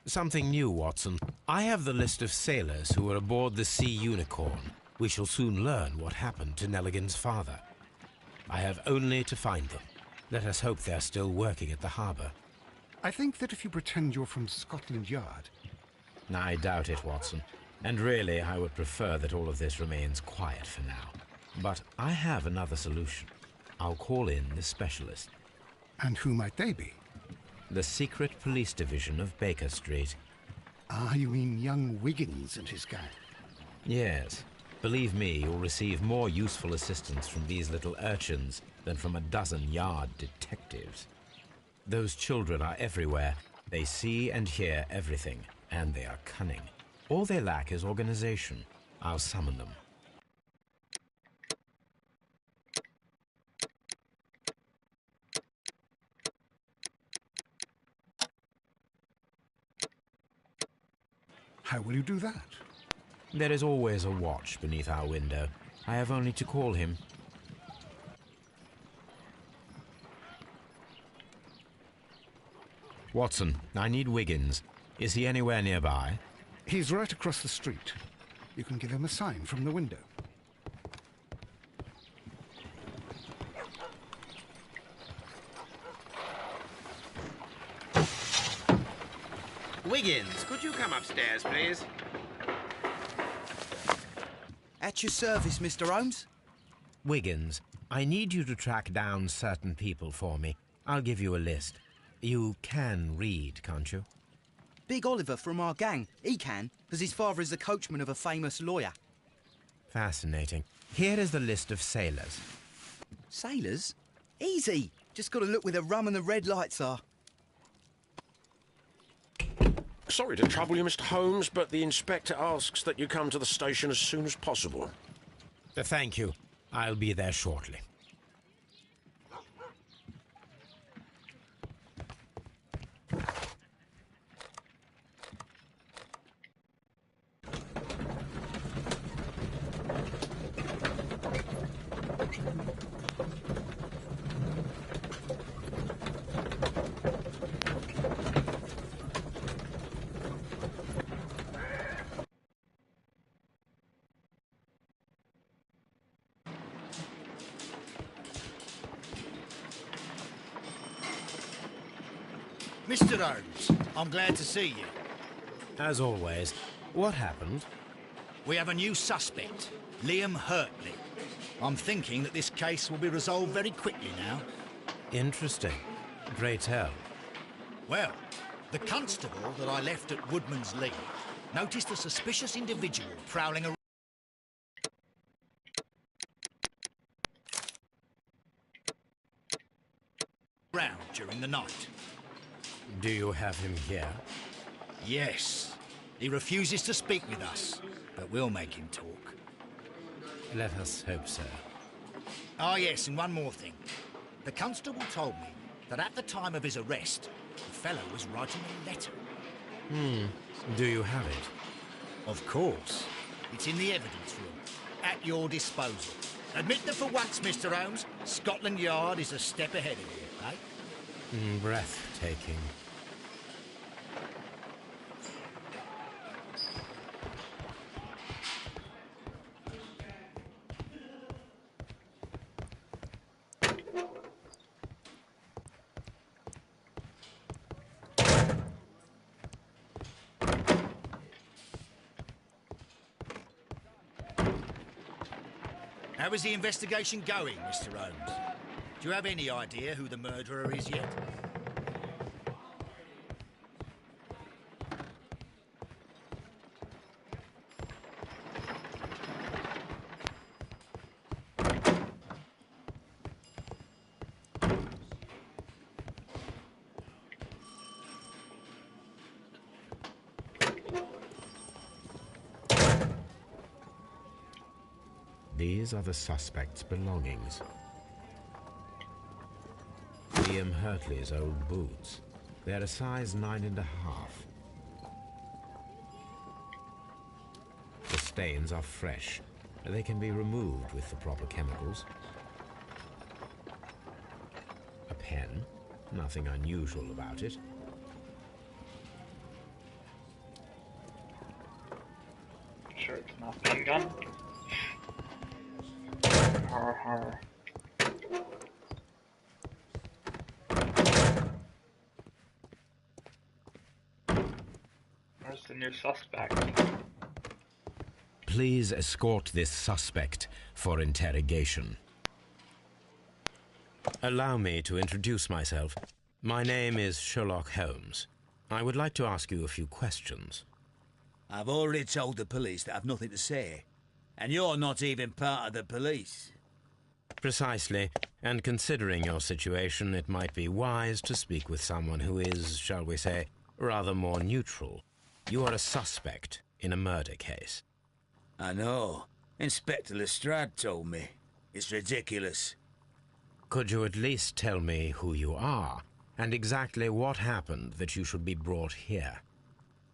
Something new, Watson. I have the list of sailors who were aboard the Sea Unicorn. We shall soon learn what happened to Nelligan's father. I have only to find them. Let us hope they're still working at the harbour. I think that if you pretend you're from Scotland Yard... I doubt it, Watson. And really, I would prefer that all of this remains quiet for now. But I have another solution. I'll call in the specialist. And who might they be? The secret police division of Baker Street. Ah, you mean young Wiggins and his gang? Yes. Believe me, you'll receive more useful assistance from these little urchins than from a dozen yard detectives. Those children are everywhere. They see and hear everything, and they are cunning. All they lack is organization. I'll summon them. How will you do that? There is always a watch beneath our window. I have only to call him. Watson, I need Wiggins. Is he anywhere nearby? He's right across the street. You can give him a sign from the window. Wiggins, could you come upstairs, please? At your service, Mr. Holmes. Wiggins, I need you to track down certain people for me. I'll give you a list. You can read, can't you? Big Oliver from our gang. He can, because his father is the coachman of a famous lawyer. Fascinating. Here is the list of sailors. Sailors? Easy. Just got to look where the rum and the red lights are. Sorry to trouble you, Mr. Holmes, but the inspector asks that you come to the station as soon as possible. Thank you. I'll be there shortly. Mr. Holmes, I'm glad to see you. As always, what happened? We have a new suspect, Liam Hurtley. I'm thinking that this case will be resolved very quickly now. Interesting. Pray tell. Well, the constable that I left at Woodman's Lee noticed a suspicious individual prowling around during the night. Do you have him here? Yes. He refuses to speak with us, but we'll make him talk. Let us hope so. Ah, yes, and one more thing. The constable told me that at the time of his arrest, the fellow was writing a letter. Do you have it? Of course. It's in the evidence room, at your disposal. Admit that for once, Mr. Holmes, Scotland Yard is a step ahead of you, eh? Breathtaking. How is the investigation going, Mr. Holmes? Do you have any idea who the murderer is yet? These are the suspect's belongings. Liam Hurtley's old boots. They're a size 9.5. The stains are fresh. They can be removed with the proper chemicals. A pen. Nothing unusual about it. Sure it's not a pen gun. Har har. Where's the new suspect? Please escort this suspect for interrogation. Allow me to introduce myself. My name is Sherlock Holmes. I would like to ask you a few questions. I've already told the police that I've nothing to say. And you're not even part of the police. Precisely, and considering your situation, it might be wise to speak with someone who is, shall we say, rather more neutral. You are a suspect in a murder case. I know. Inspector Lestrade told me. It's ridiculous. Could you at least tell me who you are, and exactly what happened that you should be brought here?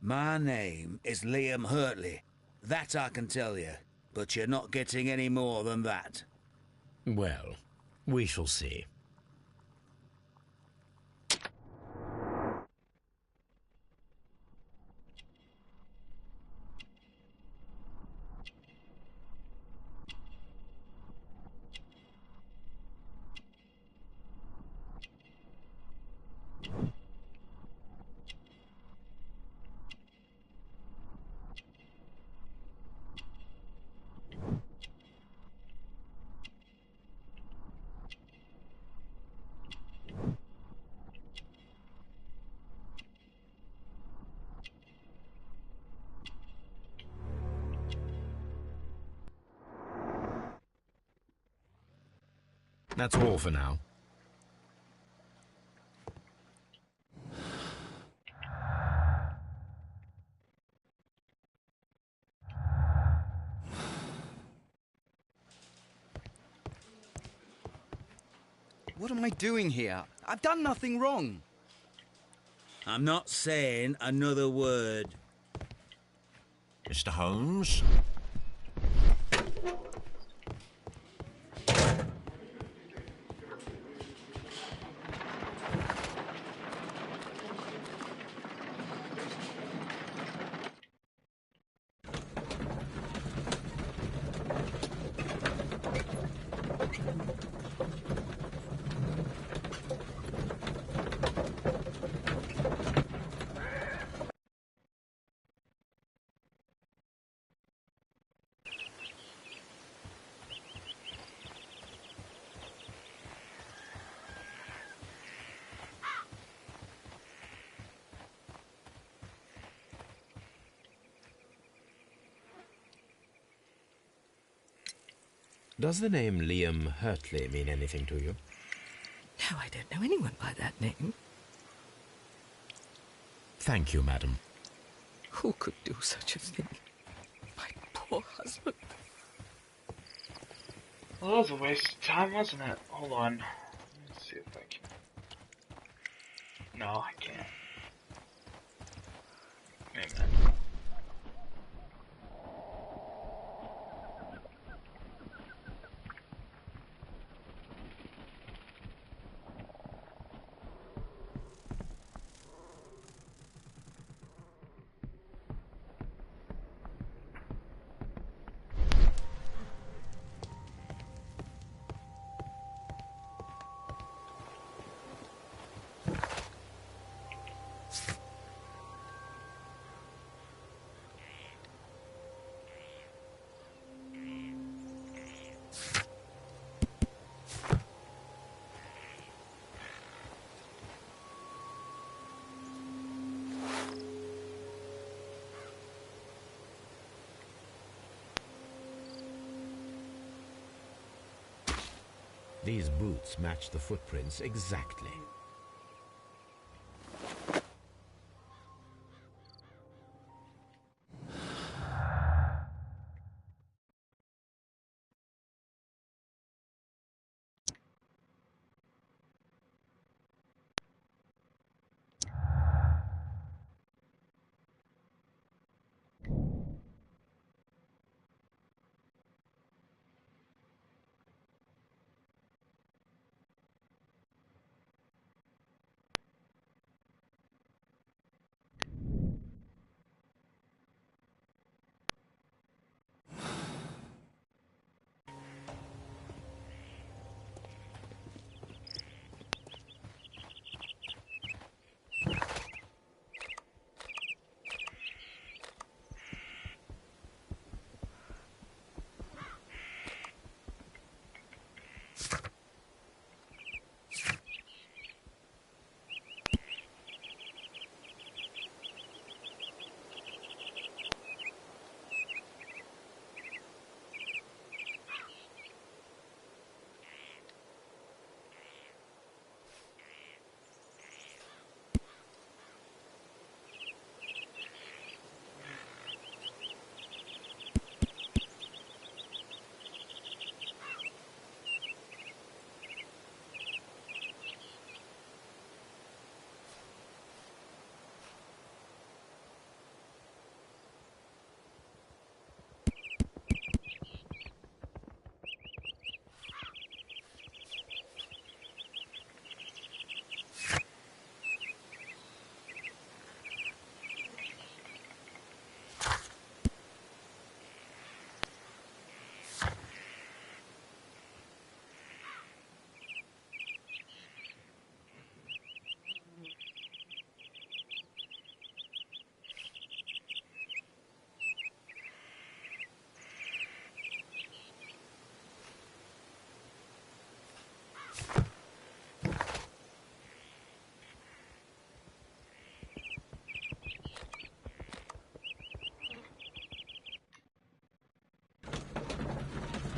My name is Liam Hurtley. That I can tell you. But you're not getting any more than that. Well, we shall see. That's all for now. What am I doing here? I've done nothing wrong. I'm not saying another word. Mr. Holmes? Does the name Liam Hurtley mean anything to you? No, I don't know anyone by that name. Thank you, madam. Who could do such a thing? My poor husband. Well, that was a waste of time, wasn't it? Hold on. Let's see if I can. No, I can't. Wait a minute. These boots match the footprints exactly.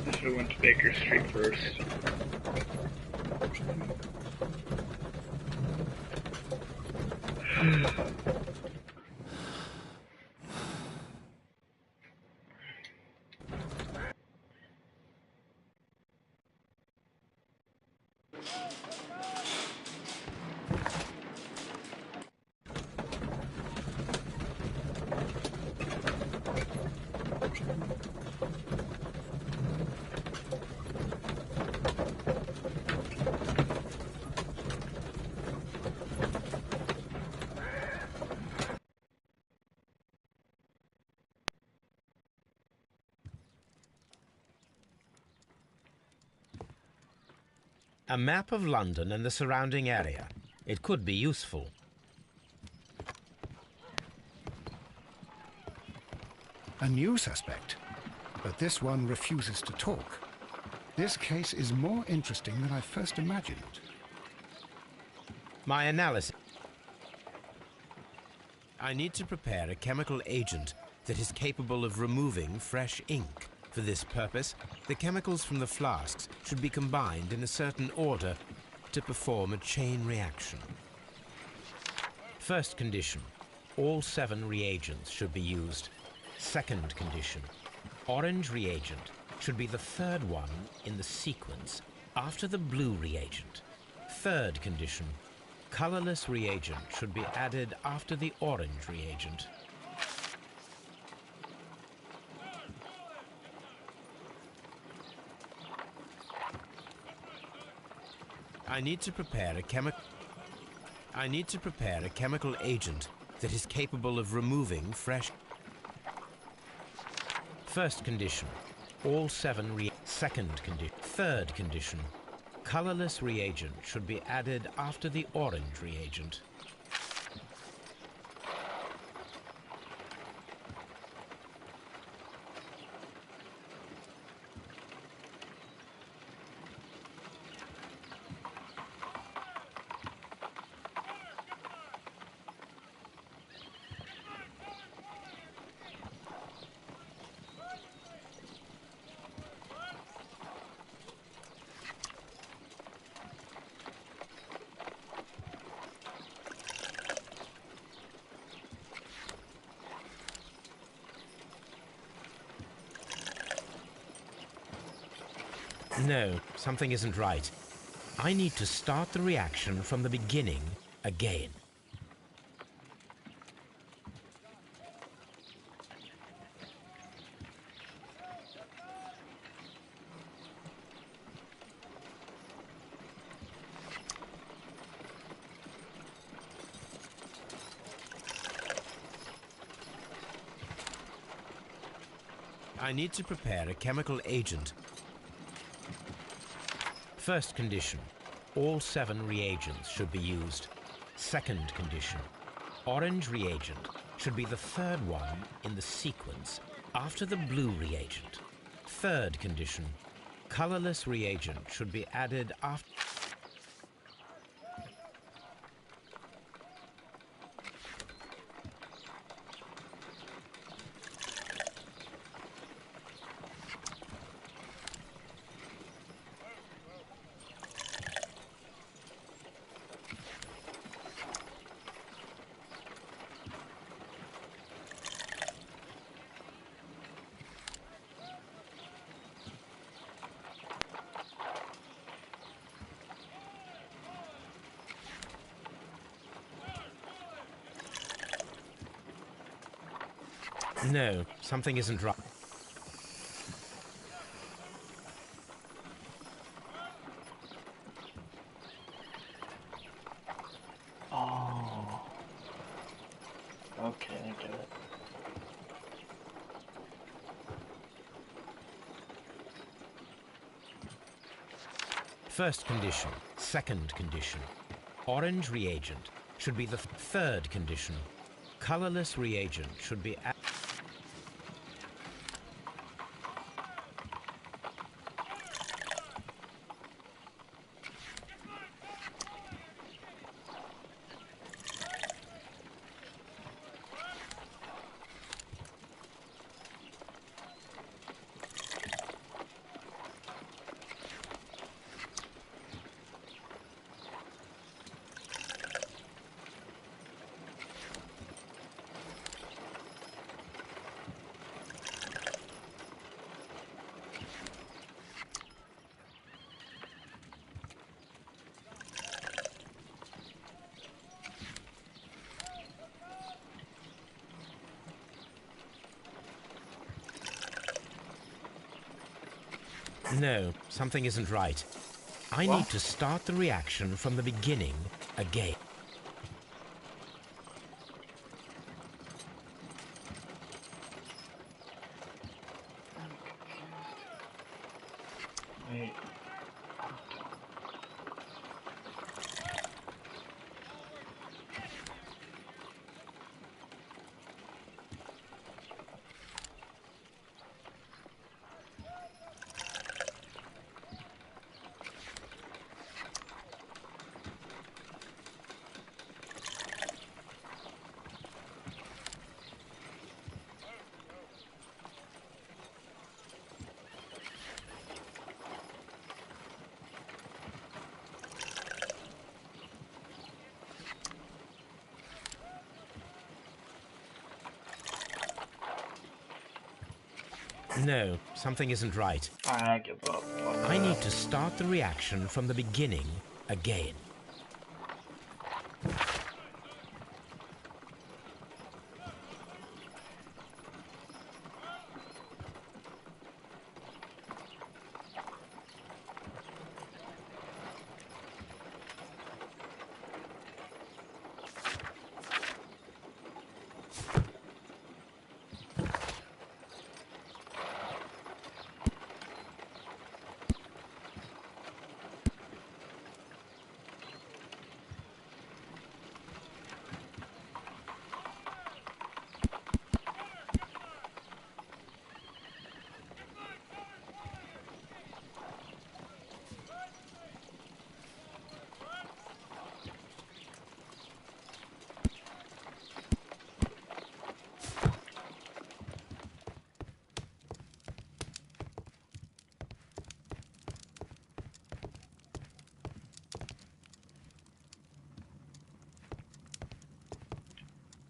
I should have went to Baker Street first. A map of London and the surrounding area. It could be useful. A new suspect, but this one refuses to talk. This case is more interesting than I first imagined. My analysis. I need to prepare a chemical agent that is capable of removing fresh ink. For this purpose, the chemicals from the flasks should be combined in a certain order to perform a chain reaction. First condition, all 7 reagents should be used. Second condition, orange reagent should be the third one in the sequence after the blue reagent. Third condition, colorless reagent should be added after the orange reagent. I need to prepare a chemical agent that is capable of removing fresh. First condition, all 7 Second condition. Third condition, colorless reagent should be added after the orange reagent. No, something isn't right. I need to start the reaction from the beginning again. I need to prepare a chemical agent. First condition, all 7 reagents should be used. Second condition, orange reagent should be the third one in the sequence after the blue reagent. Third condition, colorless reagent should be added after. No, something isn't right. Oh. Okay, I get it. First condition. Second condition. Orange reagent should be the third condition. Colorless reagent should be No, something isn't right. I need to start the reaction from the beginning again. Wait. No, something isn't right. I give up. I need to start the reaction from the beginning again.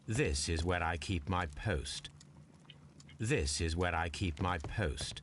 This is where I keep my post. This is where I keep my post.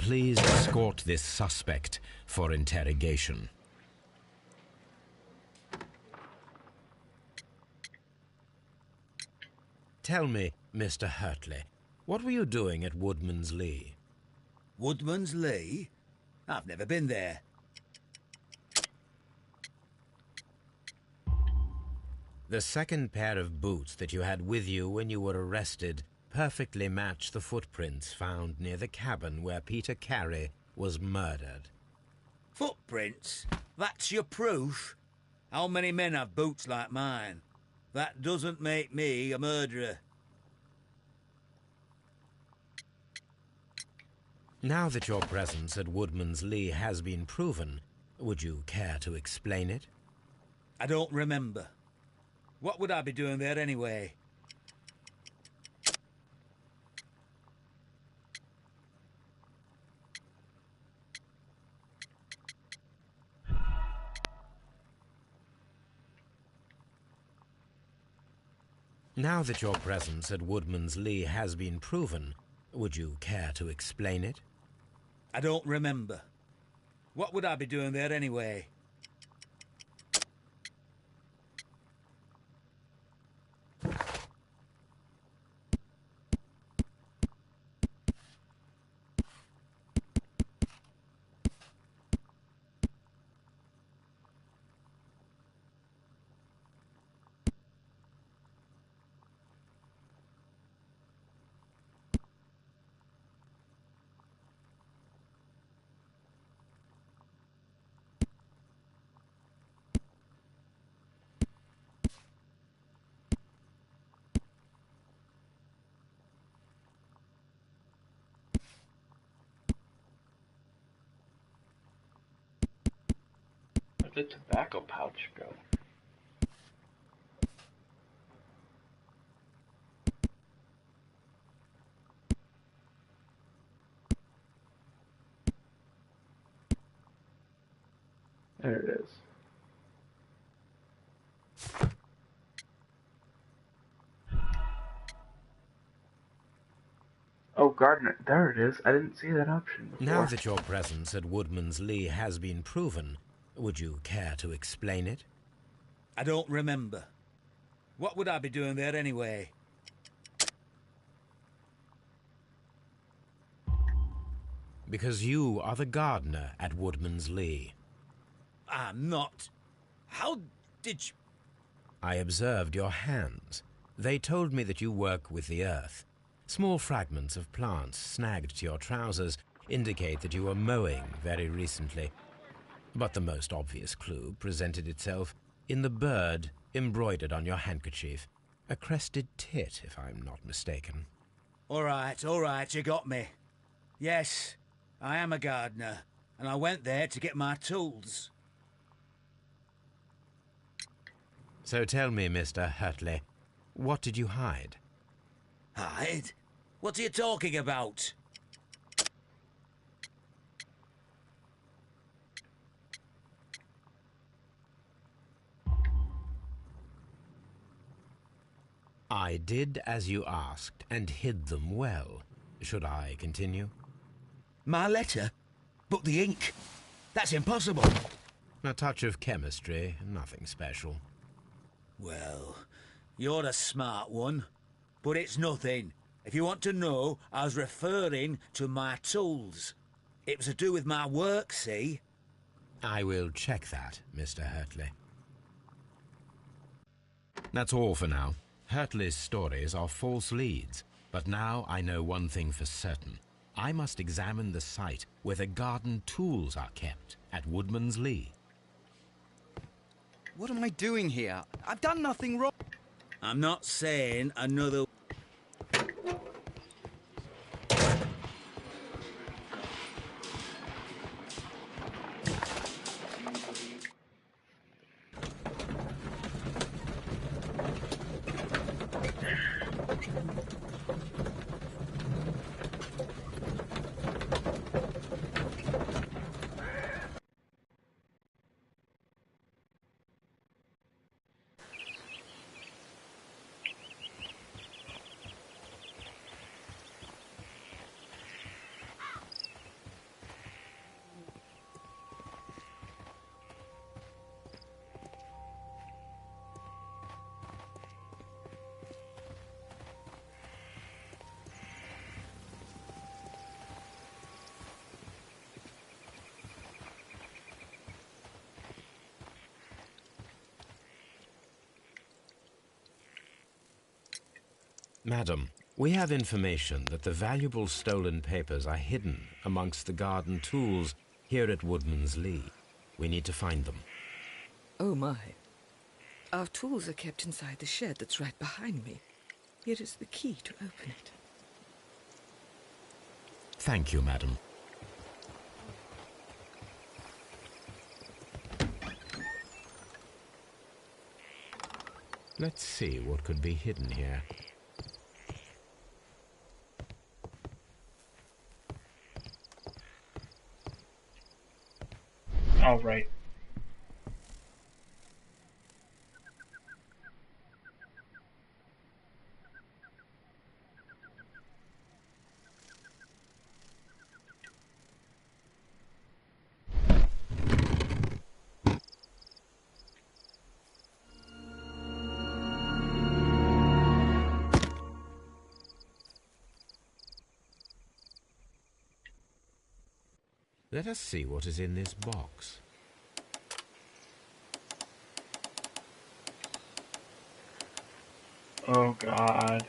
Please escort this suspect for interrogation. Tell me, Mr. Hurtley, what were you doing at Woodman's Lee? Woodman's Lee? I've never been there. The second pair of boots that you had with you when you were arrested perfectly match the footprints found near the cabin where Peter Carey was murdered. Footprints? That's your proof? How many men have boots like mine? That doesn't make me a murderer. Now that your presence at Woodman's Lee has been proven, would you care to explain it? I don't remember. What would I be doing there anyway? Now that your presence at Woodman's Lee has been proven, would you care to explain it? I don't remember. What would I be doing there anyway? the tobacco pouch go? There it is. Oh, Gardener. There it is. I didn't see that option before. Now that your presence at Woodman's Lee has been proven, would you care to explain it? I don't remember. What would I be doing there anyway? Because you are the gardener at Woodman's Lee. I'm not. How did you... I observed your hands. They told me that you work with the earth. Small fragments of plants snagged to your trousers indicate that you were mowing very recently. But the most obvious clue presented itself in the bird embroidered on your handkerchief. A crested tit, if I'm not mistaken. All right, you got me. Yes, I am a gardener, and I went there to get my tools. So tell me, Mr. Hurtley, what did you hide? Hide? What are you talking about? I did as you asked, and hid them well. Should I continue? My letter? But the ink? That's impossible. A touch of chemistry, nothing special. Well, you're a smart one. But it's nothing. If you want to know, I was referring to my tools. It was to do with my work, see? I will check that, Mr. Hurtley. That's all for now. Hurtley's stories are false leads, but now I know one thing for certain. I must examine the site where the garden tools are kept at Woodman's Lee. What am I doing here? I've done nothing wrong. I'm not saying another... Madam, we have information that the valuable stolen papers are hidden amongst the garden tools here at Woodman's Lee. We need to find them. Oh my. Our tools are kept inside the shed that's right behind me. Here is the key to open it. Thank you, madam. Let's see what could be hidden here. All right. Let us see what is in this box. Oh God.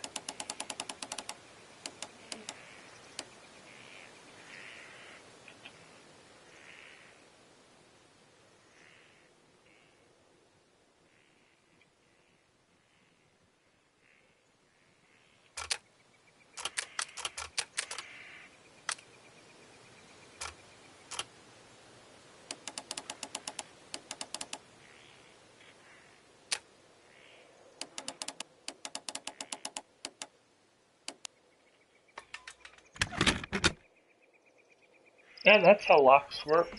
Yeah, that's how locks work.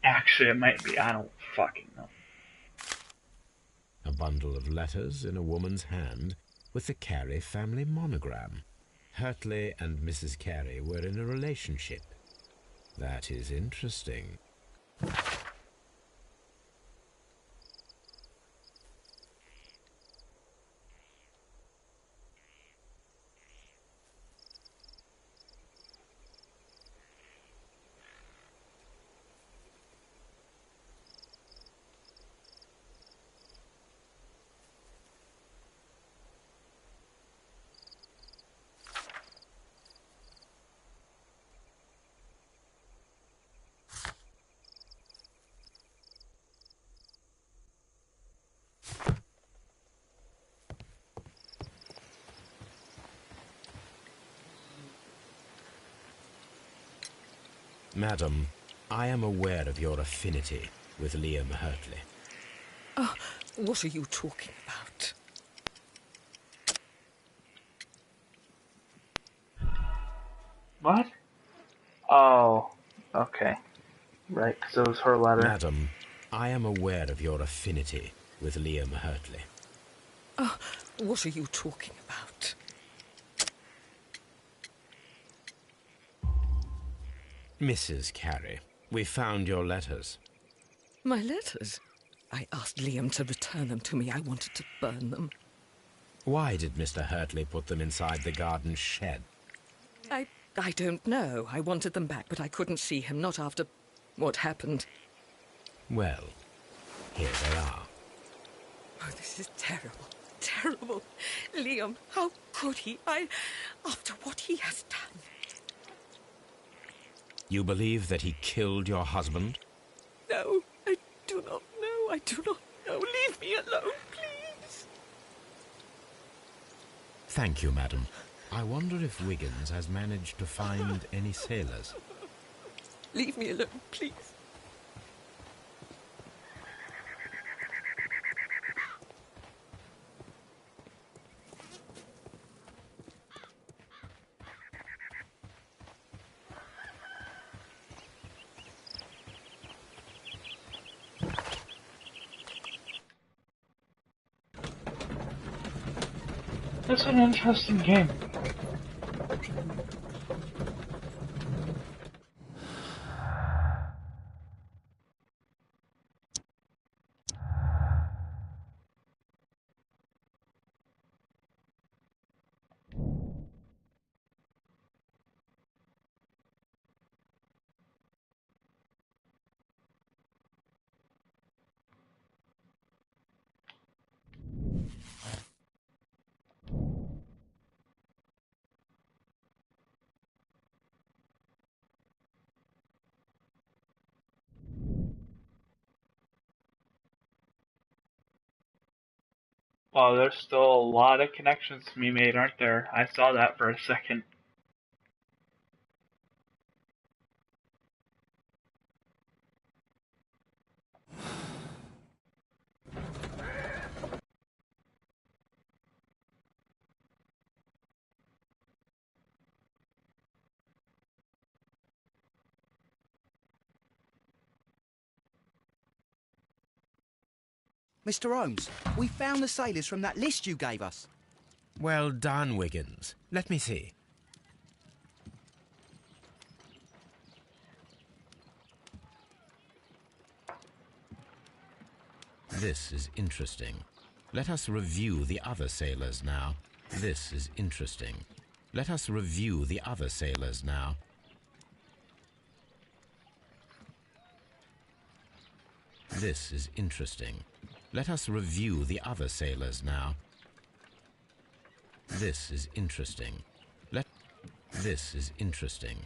Actually, it might be. I don't fucking know. A bundle of letters in a woman's hand with the Carey family monogram. Hurtley and Mrs. Carey were in a relationship. That is interesting. Madam, I am aware of your affinity with Liam Hurtley. Oh, what are you talking about? What? Oh, okay. Right, because it was her letter. Madam, I am aware of your affinity with Liam Hurtley. Oh, what are you talking about? Mrs. Carey, we found your letters. My letters? I asked Liam to return them to me. I wanted to burn them. Why did Mr. Hurtley put them inside the garden shed? I don't know. I wanted them back, but I couldn't see him, not after what happened. Well, here they are. Oh, this is terrible. Terrible. Liam, how could he? After what he has done. You believe that he killed your husband? No, I do not know. I do not know. Leave me alone, please. Thank you, madam. I wonder if Wiggins has managed to find any sailors. Leave me alone, please. That's an interesting game. Wow, there's still a lot of connections to be made, aren't there? I saw that for a second. Mr. Holmes, we found the sailors from that list you gave us. Well done, Wiggins. Let me see. This is interesting. Let us review the other sailors now. This is interesting. Let us review the other sailors now. This is interesting. Let us review the other sailors now. This is interesting. This is interesting.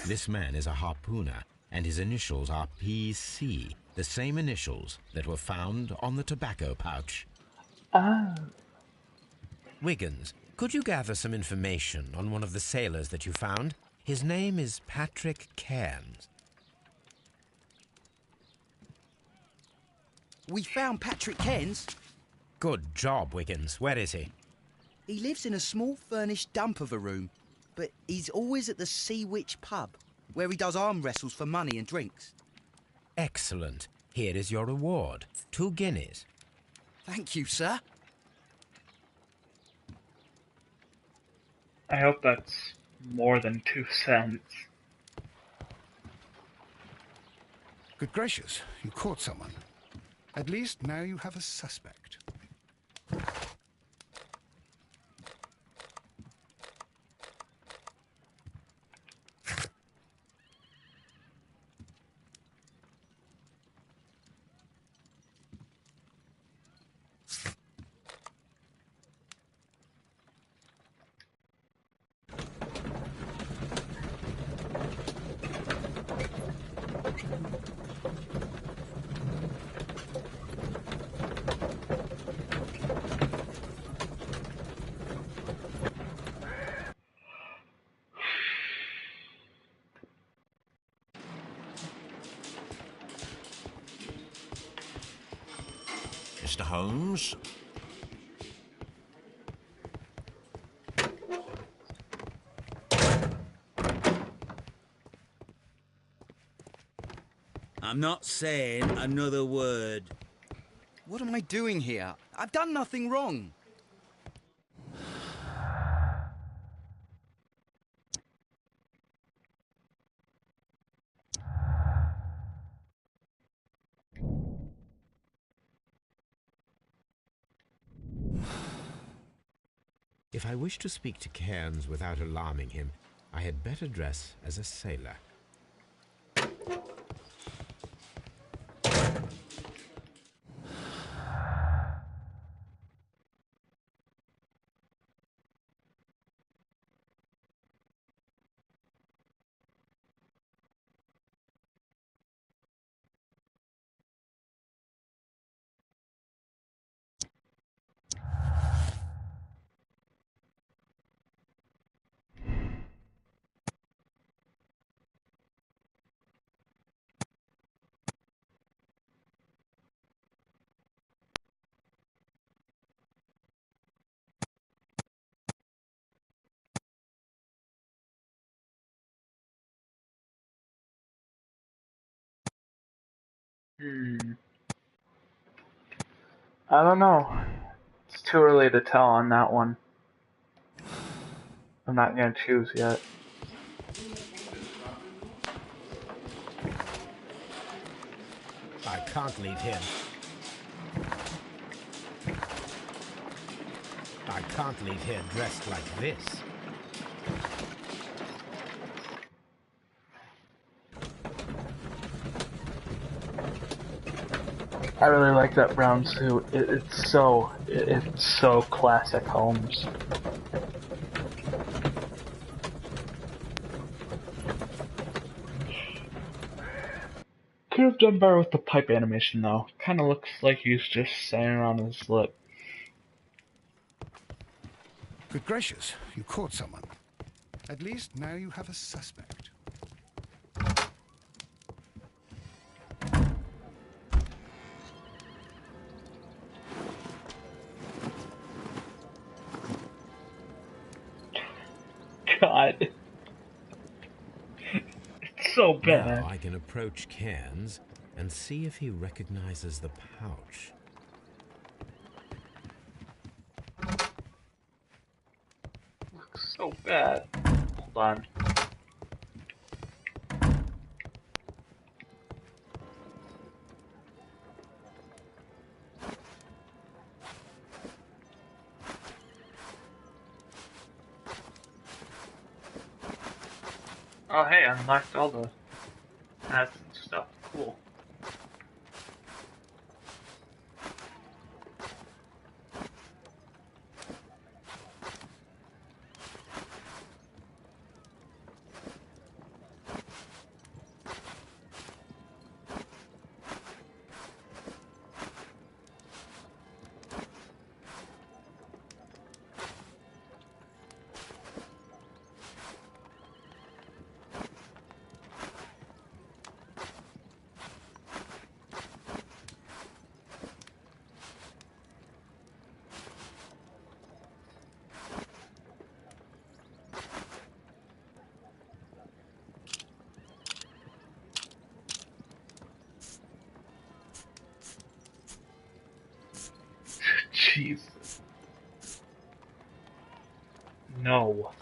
This man is a harpooner, and his initials are PC, the same initials that were found on the tobacco pouch. Oh. Wiggins, could you gather some information on one of the sailors that you found? His name is Patrick Cairns. We found Patrick Cairns. Good job, Wiggins. Where is he? He lives in a small furnished dump of a room, but he's always at the Sea Witch pub. where he does arm wrestles for money and drinks. Excellent. Here is your reward. 2 guineas. Thank you, sir. I hope that's more than 2 cents. Good gracious, you caught someone. At least now you have a suspect. Mr. Holmes? I'm not saying another word. What am I doing here? I've done nothing wrong. If I wish to speak to Cairns without alarming him, I had better dress as a sailor. I don't know. It's too early to tell on that one. I'm not gonna choose yet. I can't leave him. I can't leave here dressed like this. I really like that brown suit. It's so classic Holmes. Could have done better with the pipe animation though. Kind of looks like he's just saying around his lip. Good gracious, you caught someone. At least now you have a suspect. God. It's so bad. Now I can approach Cairns and see if he recognizes the pouch. Looks so bad. Hold on. Oh hey, I unlocked all the hats and stuff. Cool. jeez. No.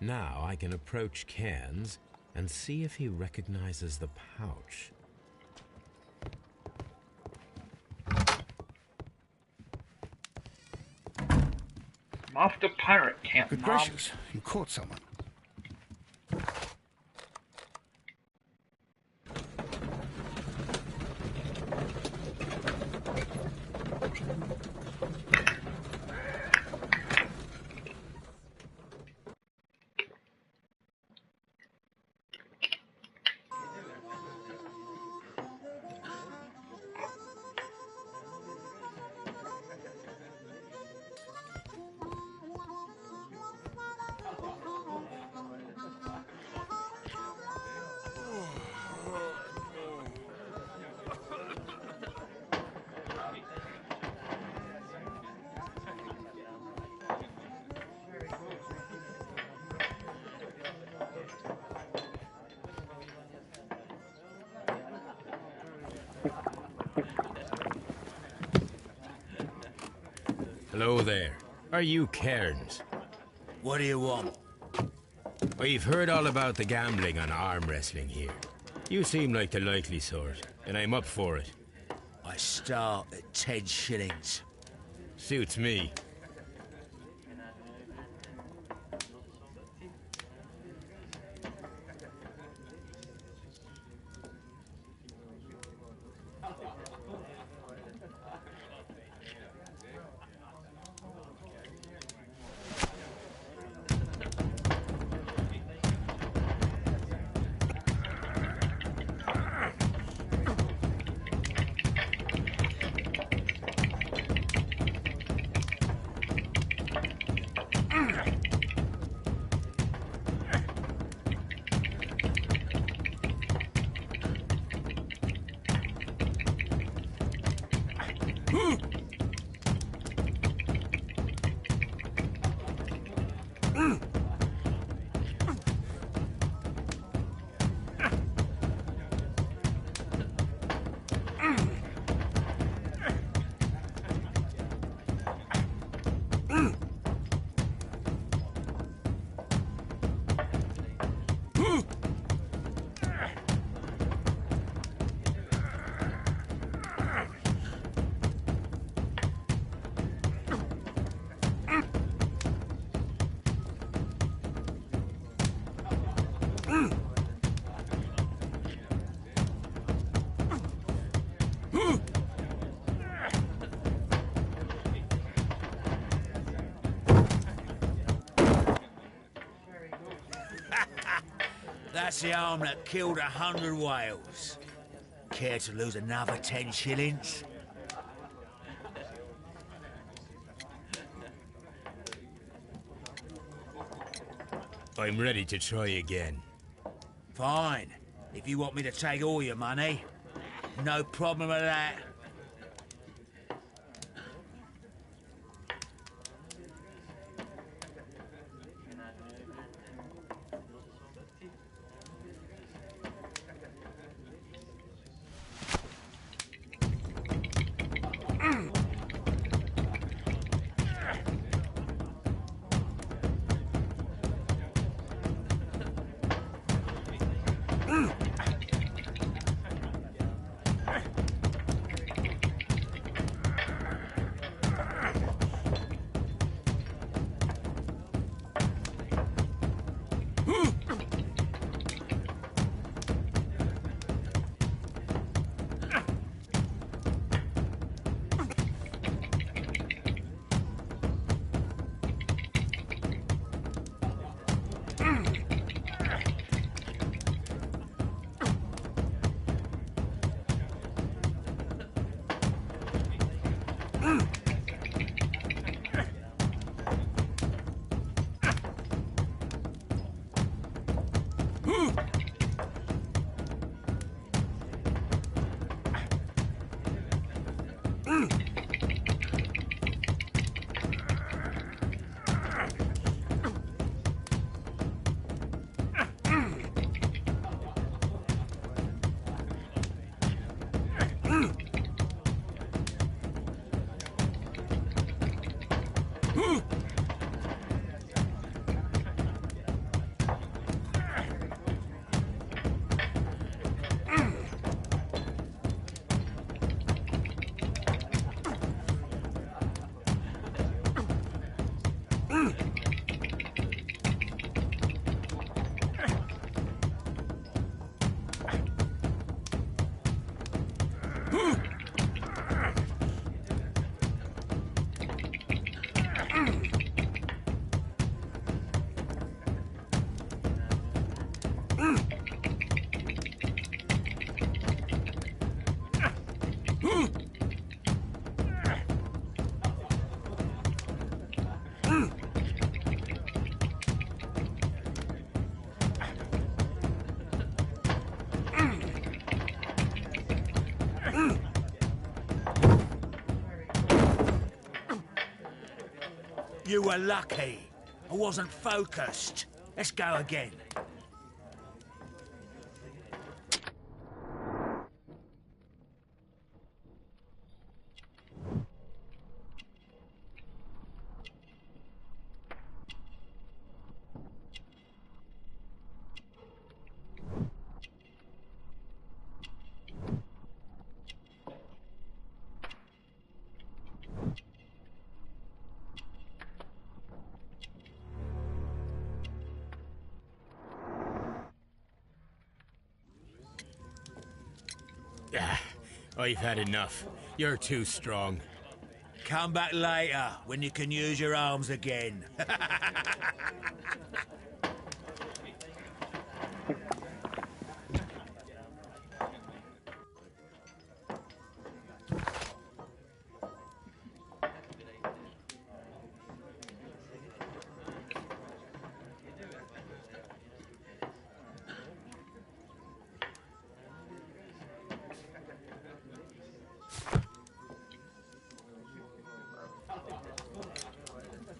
Now I can approach Cairns and see if he recognizes the pouch. I'm off to pirate camp, Good Mom. gracious, you caught someone. Hello there. Are you Cairns? What do you want? We've heard all about the gambling on arm wrestling here. You seem like the likely sort, and I'm up for it. I start at 10 shillings. Suits me. That's the arm that killed 100 whales. Care to lose another 10 shillings? I'm ready to try again. Fine. If you want me to take all your money, no problem with that. You were lucky. I wasn't focused. Let's go again. I've had enough. You're too strong. Come back later, when you can use your arms again.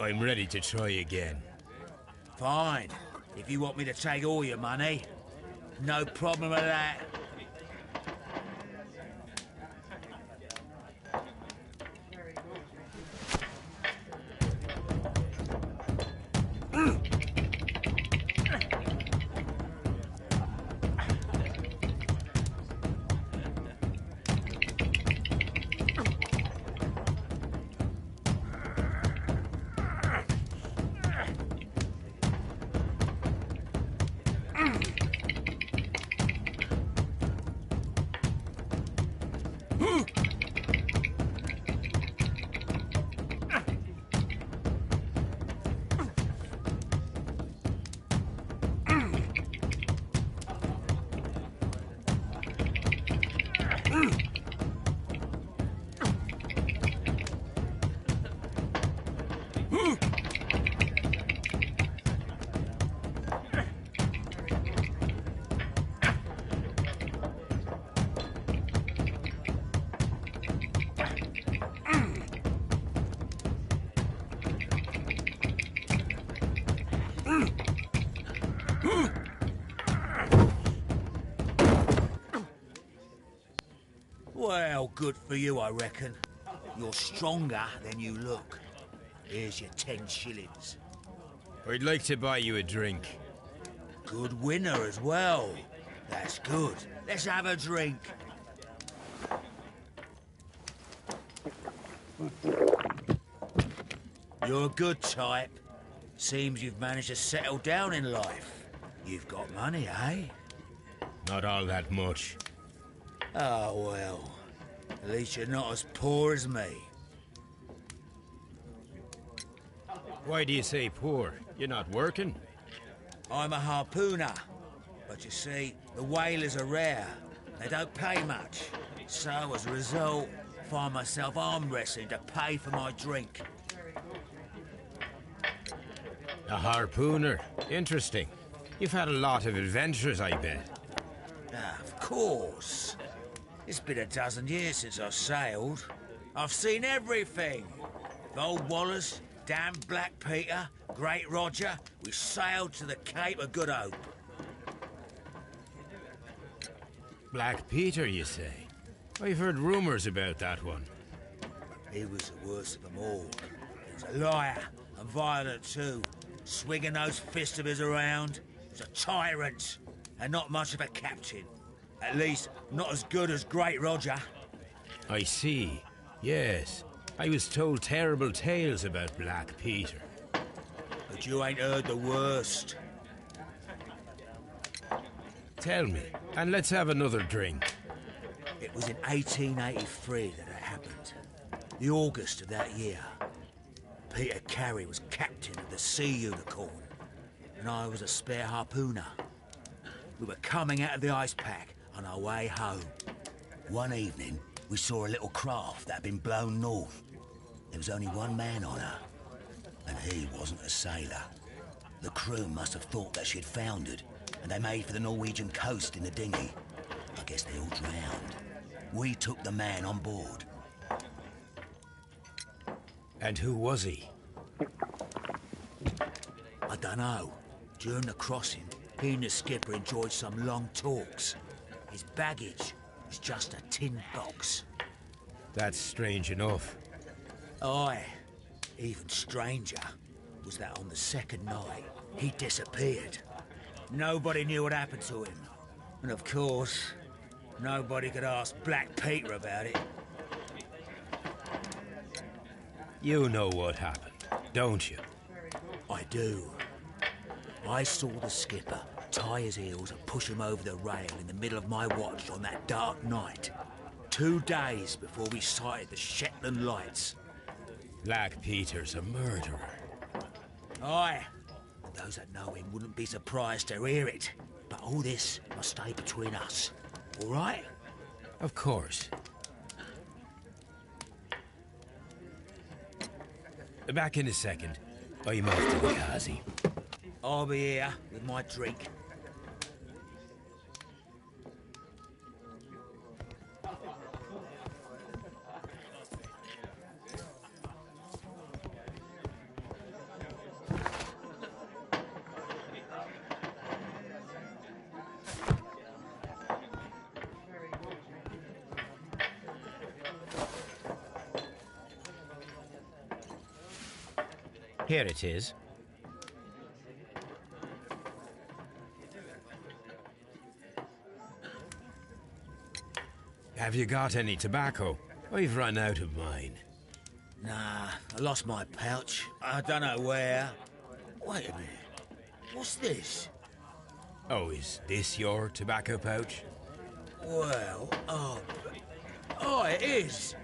I'm ready to try again. Fine. If you want me to take all your money, no problem with that. Well, good for you, I reckon. You're stronger than you look. Here's your 10 shillings. I'd like to buy you a drink. Good winner as well. That's good. Let's have a drink. You're a good type. Seems you've managed to settle down in life. You've got money, eh? Not all that much. Oh, well. At least you're not as poor as me. Why do you say poor? You're not working? I'm a harpooner. But you see, the whalers are rare. They don't pay much. So, as a result, I find myself arm wrestling to pay for my drink. A harpooner. Interesting. You've had a lot of adventures, I bet. Of course. It's been a dozen years since I sailed. I've seen everything. Old Wallace, damn Black Peter, Great Roger. We sailed to the Cape of Good Hope. Black Peter, you say? I've heard rumours about that one. He was the worst of them all. In He's a liar, and violent too. Swinging those fists of his around. He's a tyrant, and not much of a captain. At least, not as good as Great Roger. I see. Yes. I was told terrible tales about Black Peter. But you ain't heard the worst. Tell me, and let's have another drink. It was in 1883 that it happened. The August of that year. Peter Carey was captain of the Sea Unicorn, and I was a spare harpooner. We were coming out of the ice pack on our way home. One evening, we saw a little craft that had been blown north. There was only one man on her, and he wasn't a sailor. The crew must have thought that she had foundered, and they made for the Norwegian coast in the dinghy. I guess they all drowned. We took the man on board. And who was he? I dunno. During the crossing, he and the skipper enjoyed some long talks. His baggage was just a tin box. That's strange enough. Aye. Even stranger was that on the second night, he disappeared. Nobody knew what happened to him. And of course, nobody could ask Black Peter about it. You know what happened, don't you? I do. I saw the skipper tie his heels and push him over the rail in the middle of my watch on that dark night. 2 days before we sighted the Shetland lights. Black Peter's a murderer. Aye. Those that know him wouldn't be surprised to hear it. But all this must stay between us. All right? Of course. Back in a second. I'm off to the Kazi. I'll be here with my drink. Here it is. Have you got any tobacco? I've run out of mine. Nah, I lost my pouch. I don't know where. Wait a minute. What's this? Oh, is this your tobacco pouch? Well, oh, it is.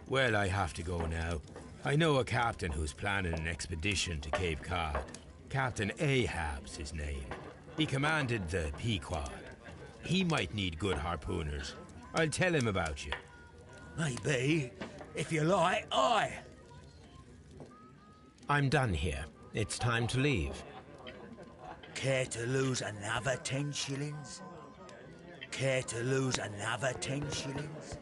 Well, I have to go now. I know a captain who's planning an expedition to Cape Cod. Captain Ahab's his name. He commanded the Pequod. He might need good harpooners. I'll tell him about you. Maybe. If you like, aye. I'm done here. It's time to leave. Care to lose another 10 shillings? Care to lose another 10 shillings?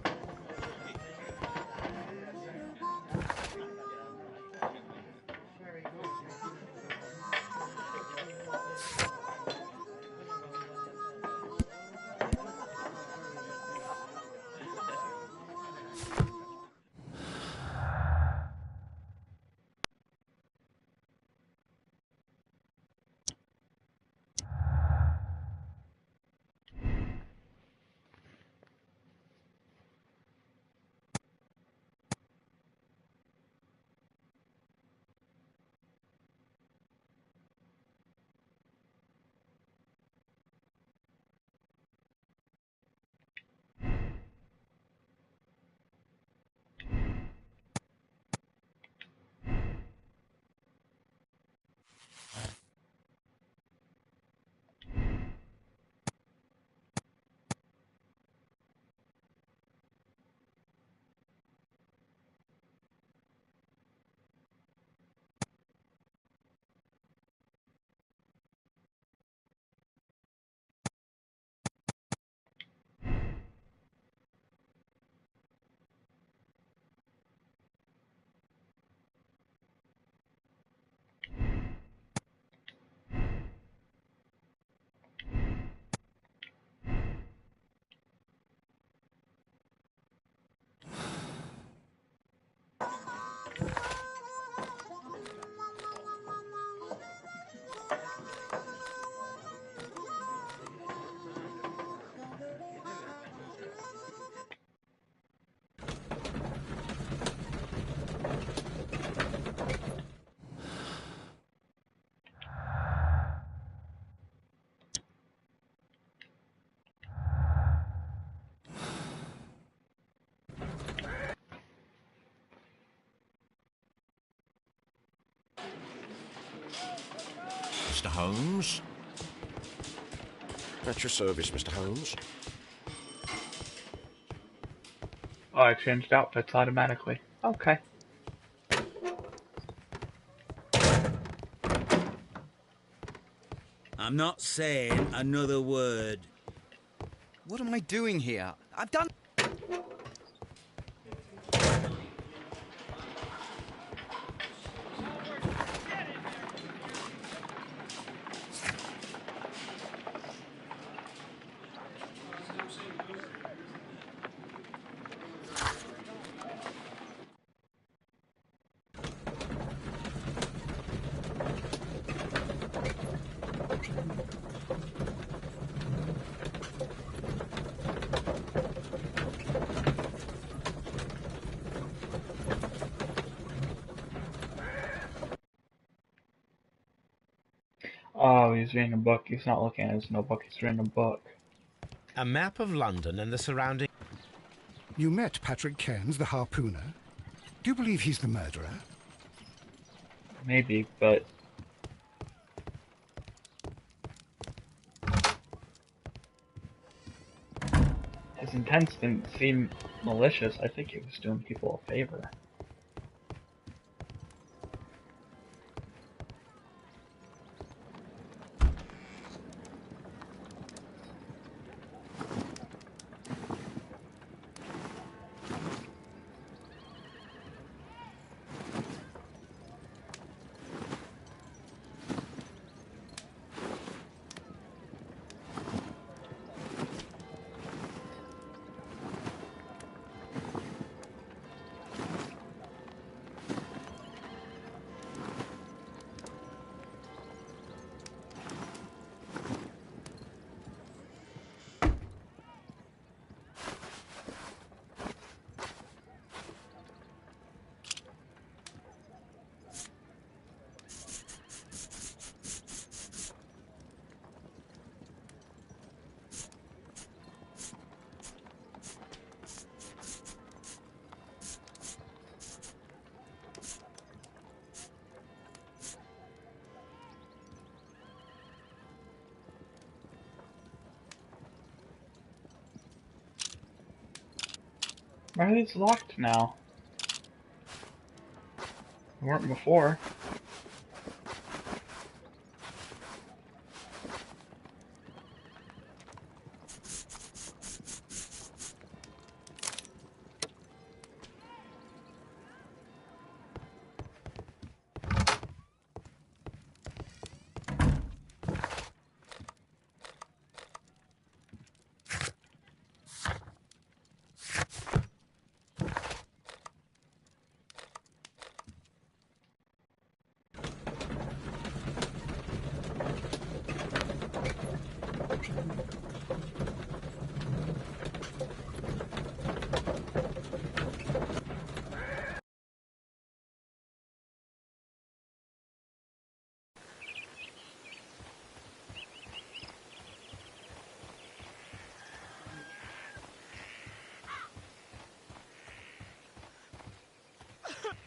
Mr. Holmes. At your service, Mr. Holmes. Oh, I changed outfits automatically. Okay. I'm not saying another word. What am I doing here? I've done... Oh, he's reading a book. He's not looking at his notebook. He's reading a book. A map of London and the surrounding... You met Patrick Cairns, the harpooner. Do you believe he's the murderer? Maybe, but... his intents didn't seem malicious. I think he was doing people a favor. Why are these locked now? They weren't before.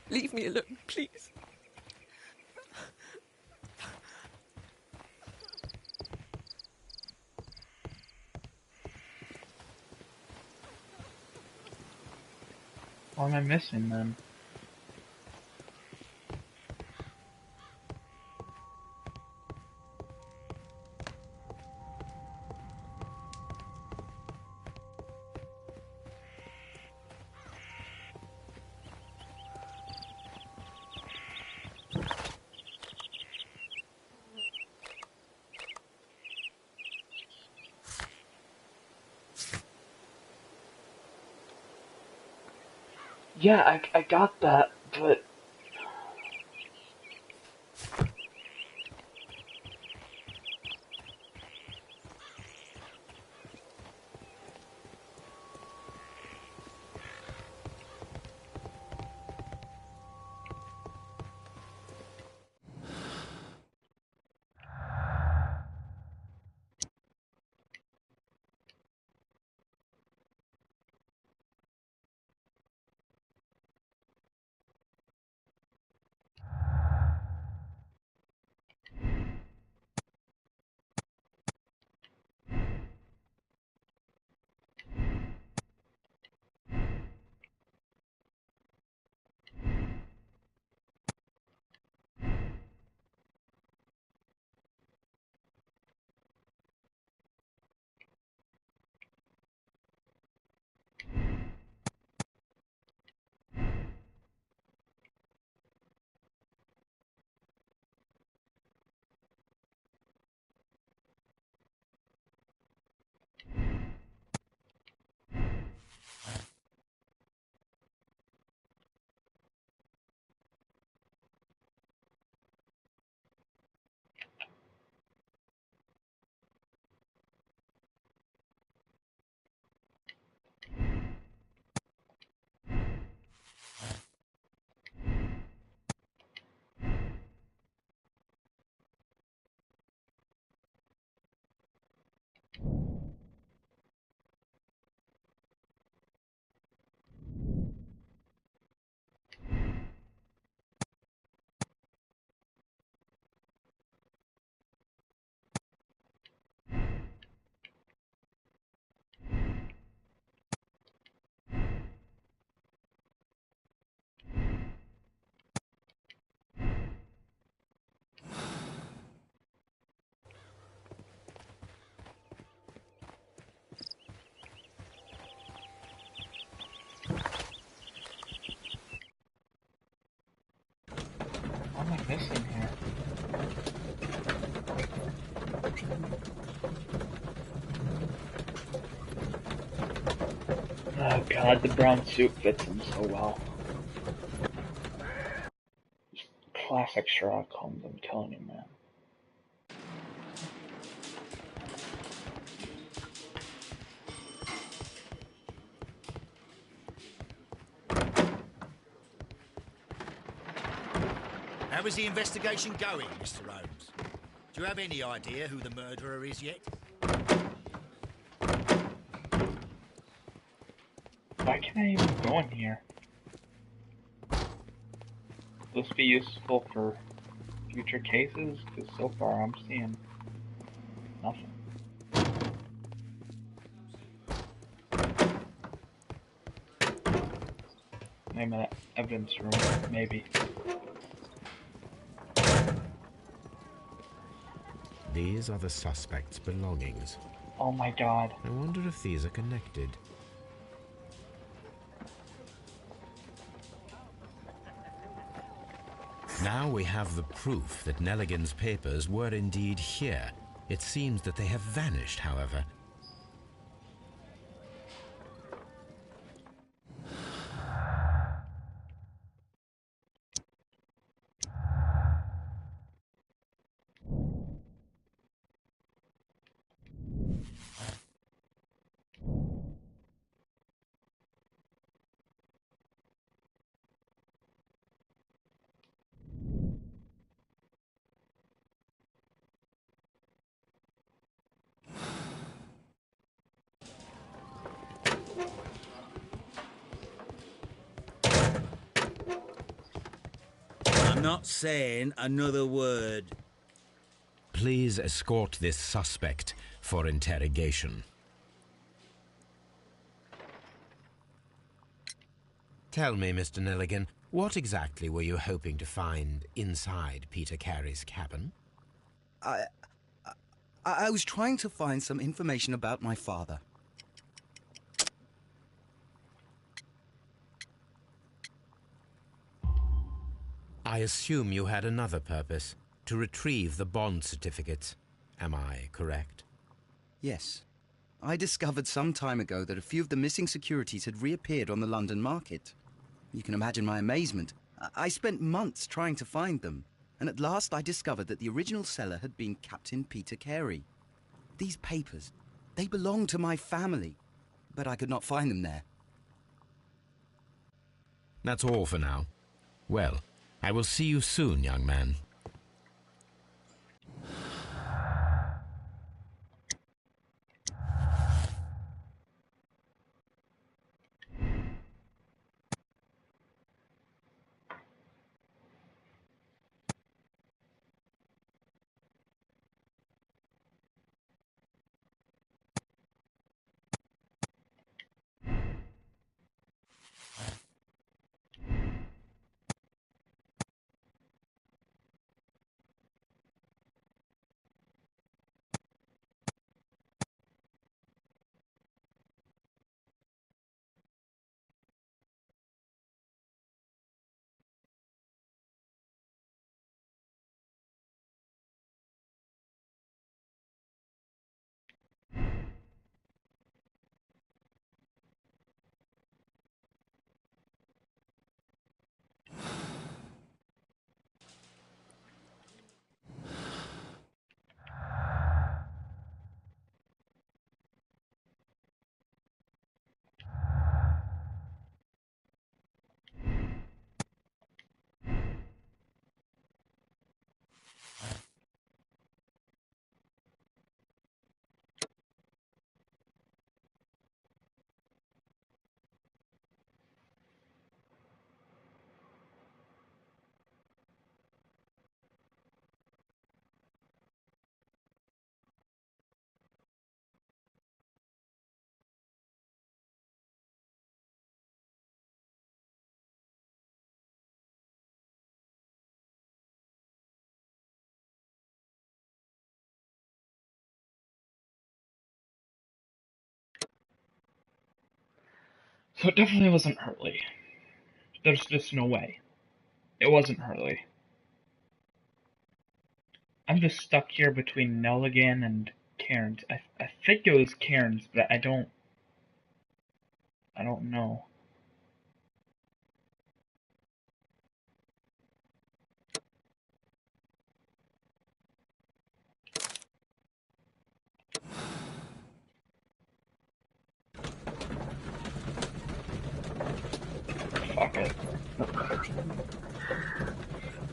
Leave me alone, please. What am I missing then? Yeah, I got that, but missing here? Oh god, the brown suit fits him so well. Just classic Sherlock Holmes, I'm telling you, man. How is the investigation going, Mr. Holmes? Do you have any idea who the murderer is yet? Why can I even go in here? Will this be useful for future cases? Because so far I'm seeing nothing. Name of that evidence room, maybe. These are the suspect's belongings. Oh my god. I wonder if these are connected. Now we have the proof that Nelligan's papers were indeed here. It seems that they have vanished, however. I'm not saying another word. Please escort this suspect for interrogation. Tell me, Mr. Nelligan, what exactly were you hoping to find inside Peter Carey's cabin? I was trying to find some information about my father. I assume you had another purpose, to retrieve the bond certificates. Am I correct? Yes. I discovered some time ago that a few of the missing securities had reappeared on the London market. You can imagine my amazement. I spent months trying to find them, and at last I discovered that the original seller had been Captain Peter Carey. These papers, they belonged to my family, but I could not find them there. That's all for now. Well, I will see you soon, young man. So it definitely wasn't Hurley. There's just no way. It wasn't Hurley. I'm just stuck here between Nelligan and Cairns. I think it was Cairns, but I don't know. Fuck it.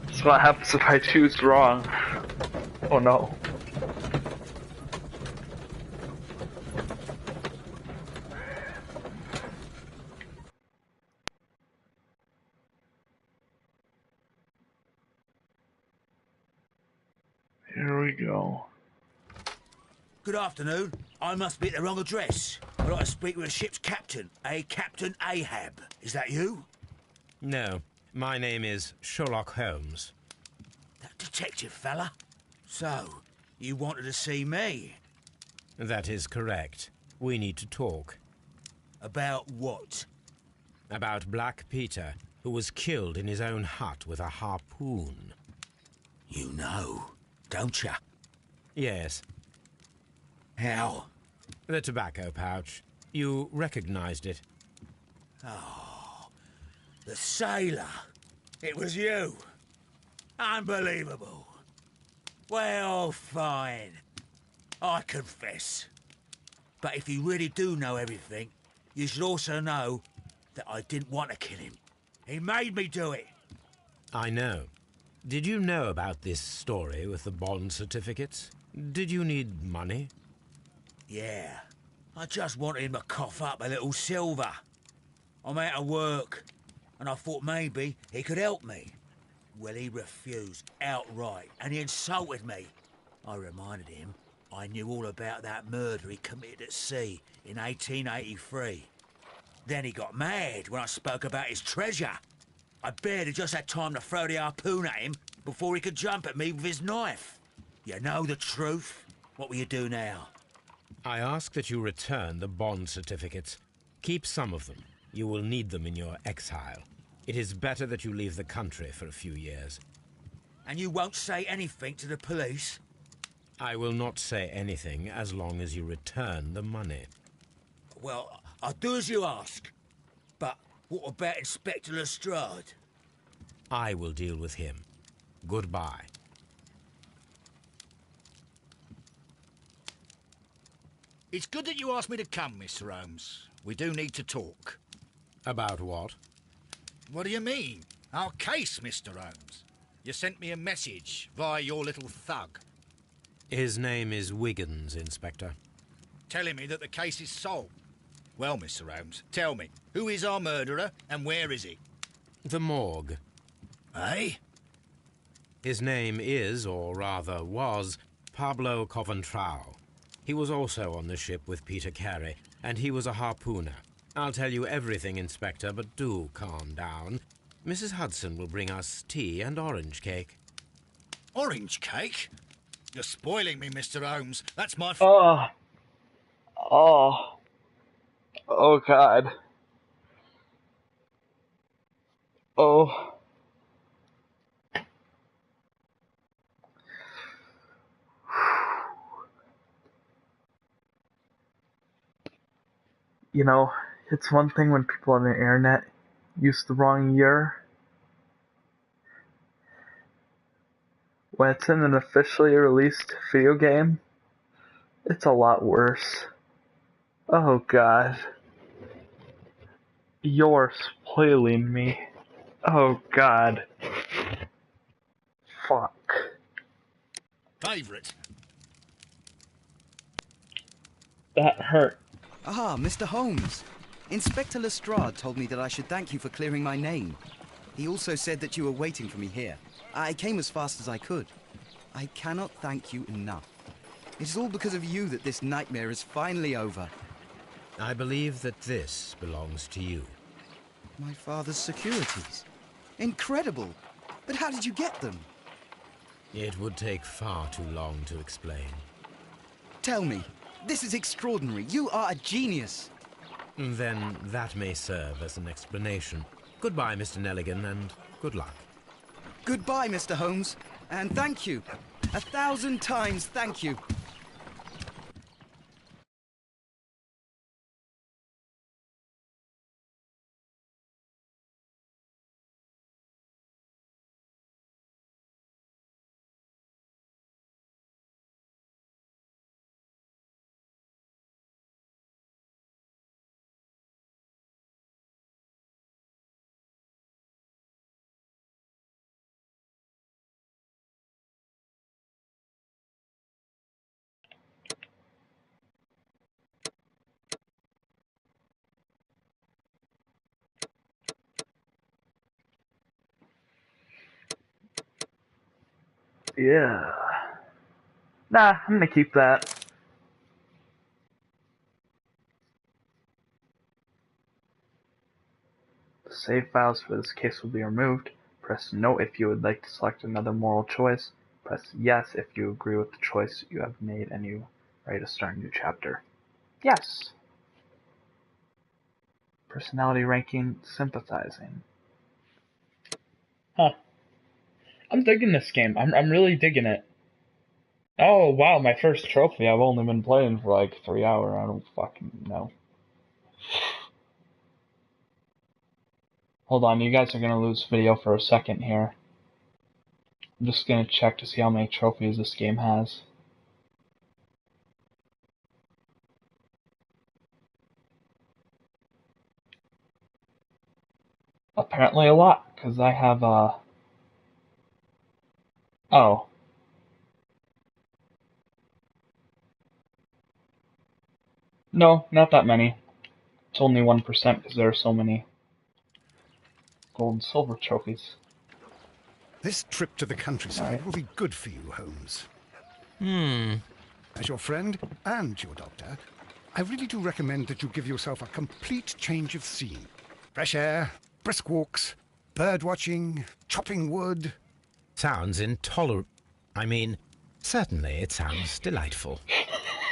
That's what happens if I choose wrong. Oh no. Here we go. Good afternoon. I must be at the wrong address. I'd like to speak with the ship's captain, Captain Ahab. Is that you? No, my name is Sherlock Holmes. That detective fella? So, you wanted to see me? That is correct. We need to talk. About what? About Black Peter, who was killed in his own hut with a harpoon. You know, don't you? Yes. How? The tobacco pouch. You recognized it. Oh, the sailor. It was you. Unbelievable. Well, fine. I confess. But if you really do know everything, you should also know that I didn't want to kill him. He made me do it. I know. Did you know about this story with the bond certificates? Did you need money? Yeah. I just wanted him to cough up a little silver. I'm out of work, and I thought maybe he could help me. Well, he refused outright, and he insulted me. I reminded him I knew all about that murder he committed at sea in 1883. Then he got mad when I spoke about his treasure. I barely just had time to throw the harpoon at him before he could jump at me with his knife. You know the truth. What will you do now? I ask that you return the bond certificates. Keep some of them. You will need them in your exile. It is better that you leave the country for a few years. And you won't say anything to the police? I will not say anything as long as you return the money. Well, I'll do as you ask. But what about Inspector Lestrade? I will deal with him. Goodbye. It's good that you asked me to come, Mr. Holmes. We do need to talk. About what? What do you mean? Our case, Mr. Holmes. You sent me a message via your little thug. His name is Wiggins, Inspector. Telling me that the case is solved. Well, Mr. Holmes, tell me, who is our murderer and where is he? The morgue. Eh? His name is, or rather was, Pablo Coventrao. He was also on the ship with Peter Carey, and he was a harpooner. I'll tell you everything, Inspector, but do calm down. Mrs. Hudson will bring us tea and orange cake. Orange cake? You're spoiling me, Mr. Holmes. That's my... Oh, God. Oh. You know, it's one thing when people on the internet use the wrong year. When it's in an officially released video game, it's a lot worse. Oh God. You're spoiling me. Oh God. Fuck. Favourite? That hurt. Ah, Mr. Holmes. Inspector Lestrade told me that I should thank you for clearing my name. He also said that you were waiting for me here. I came as fast as I could. I cannot thank you enough. It is all because of you that this nightmare is finally over. I believe that this belongs to you. My father's securities. Incredible! But how did you get them? It would take far too long to explain. Tell me. This is extraordinary. You are a genius. Then that may serve as an explanation. Goodbye, Mr. Nelligan, and good luck. Goodbye, Mr. Holmes, and thank you. 1,000 times thank you. Yeah. Nah, I'm gonna keep that. The save files for this case will be removed. Press no if you would like to select another moral choice. Press yes if you agree with the choice you have made and you are ready to start a new chapter. Yes. Personality ranking, sympathizing. Huh. I'm digging this game. I'm really digging it. Oh, wow, my first trophy. I've only been playing for like 3 hours. I don't fucking know. Hold on, you guys are gonna lose video for a second here. I'm just gonna check to see how many trophies this game has. Apparently a lot, because I have, Oh. No, not that many. It's only 1% because there are so many gold and silver trophies. This trip to the countryside will be good for you, Holmes. As your friend and your doctor, I really do recommend that you give yourself a complete change of scene. Fresh air, brisk walks, bird watching, chopping wood. Sounds intolerable. I mean, certainly it sounds delightful.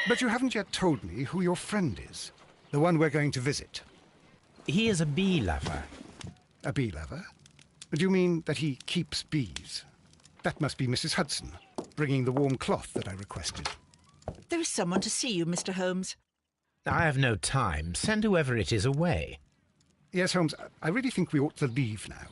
But you haven't yet told me who your friend is. The one we're going to visit. He is a bee lover. A bee lover? Do you mean that he keeps bees? That must be Mrs. Hudson, bringing the warm cloth that I requested. There is someone to see you, Mr. Holmes. I have no time. Send whoever it is away. Yes, Holmes, I really think we ought to leave now.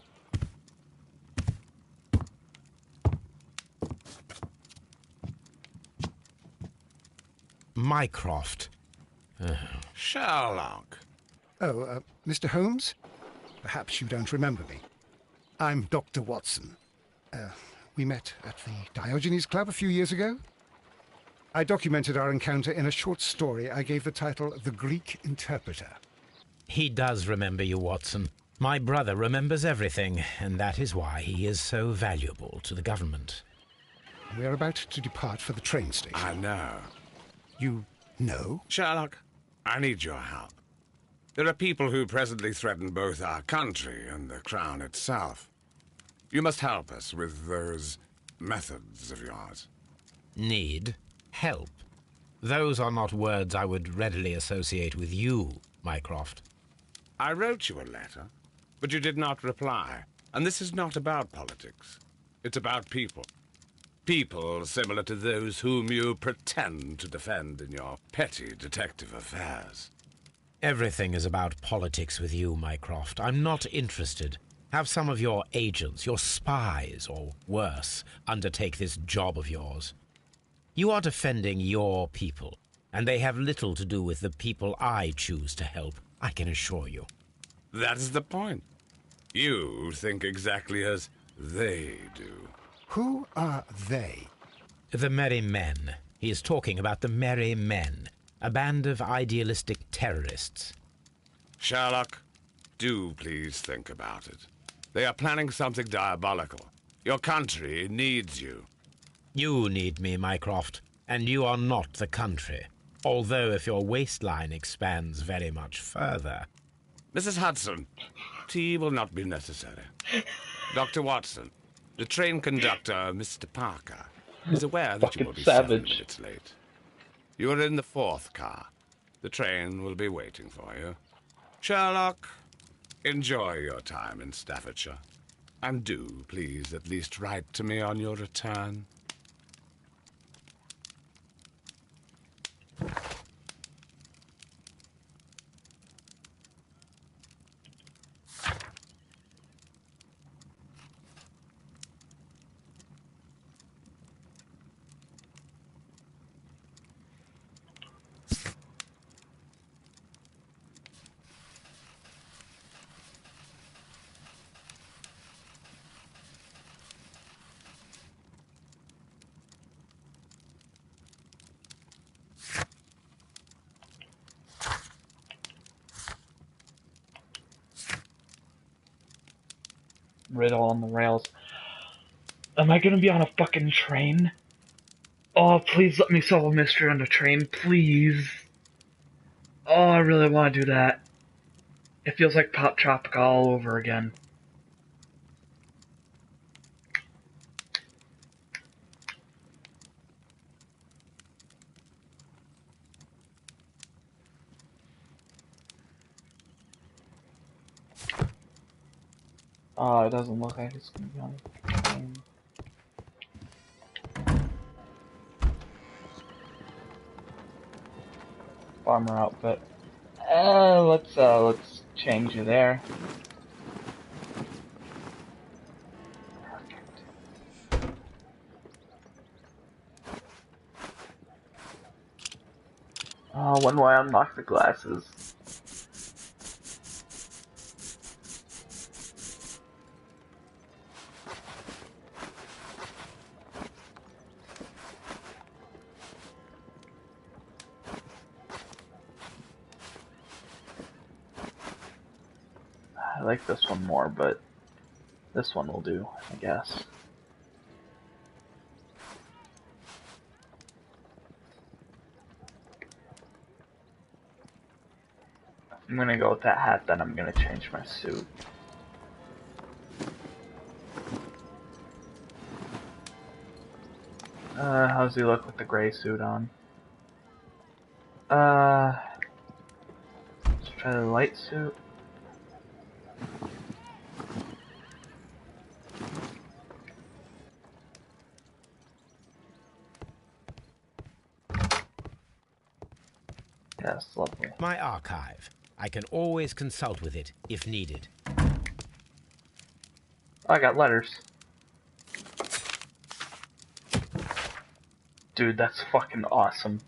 Mycroft. Sherlock. Oh, Mr. Holmes? Perhaps you don't remember me. I'm Dr. Watson. We met at the Diogenes Club a few years ago. I documented our encounter in a short story I gave the title The Greek Interpreter. He does remember you, Watson. My brother remembers everything, and that is why he is so valuable to the government. We are about to depart for the train station. I know. You know? Sherlock, I need your help. There are people who presently threaten both our country and the Crown itself. You must help us with those methods of yours. Need? Help? Those are not words I would readily associate with you, Mycroft. I wrote you a letter, but you did not reply. And this is not about politics. It's about people. People similar to those whom you pretend to defend in your petty detective affairs. Everything is about politics with you, Mycroft. I'm not interested. Have some of your agents, your spies, or worse, undertake this job of yours. You are defending your people, and they have little to do with the people I choose to help, I can assure you. That is the point. You think exactly as they do. Who are they? The Merry Men. He is talking about the Merry Men, a band of idealistic terrorists. Sherlock, do please think about it. They are planning something diabolical. Your country needs you. You need me, Mycroft, and you are not the country. Although if your waistline expands very much further... Mrs. Hudson, tea will not be necessary. Dr. Watson, the train conductor, Mr. Parker, is aware that you will be 7 minutes late. You are in the 4th car. The train will be waiting for you. Sherlock, enjoy your time in Staffordshire. And do, please, at least write to me on your return. riddle on the rails. Am I gonna be on a fucking train? Oh, please let me solve a mystery on the train, please. Oh, I really want to do that. It feels like Pop Tropica all over again. Oh, it doesn't look like it's gonna be on the train. Farmer outfit. Let's change you there. Oh, when do I unlock the glasses? I like this one more, but this one will do, I guess. I'm gonna go with that hat, then I'm gonna change my suit. How's he look with the gray suit on? Let's try the light suit. Yes, lovely. My archive. I can always consult with it if needed. I got letters. Dude, that's fucking awesome.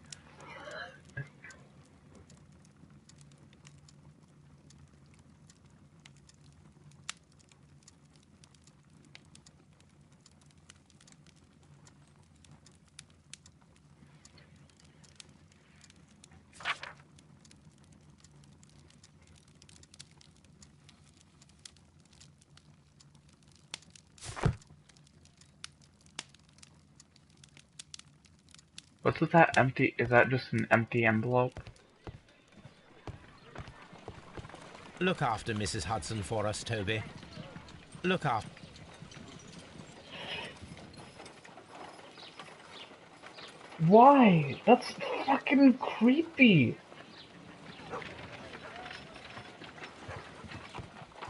What's with that empty? Is that just an empty envelope? Look after Mrs. Hudson for us, Toby. Look after... Why? That's fucking creepy.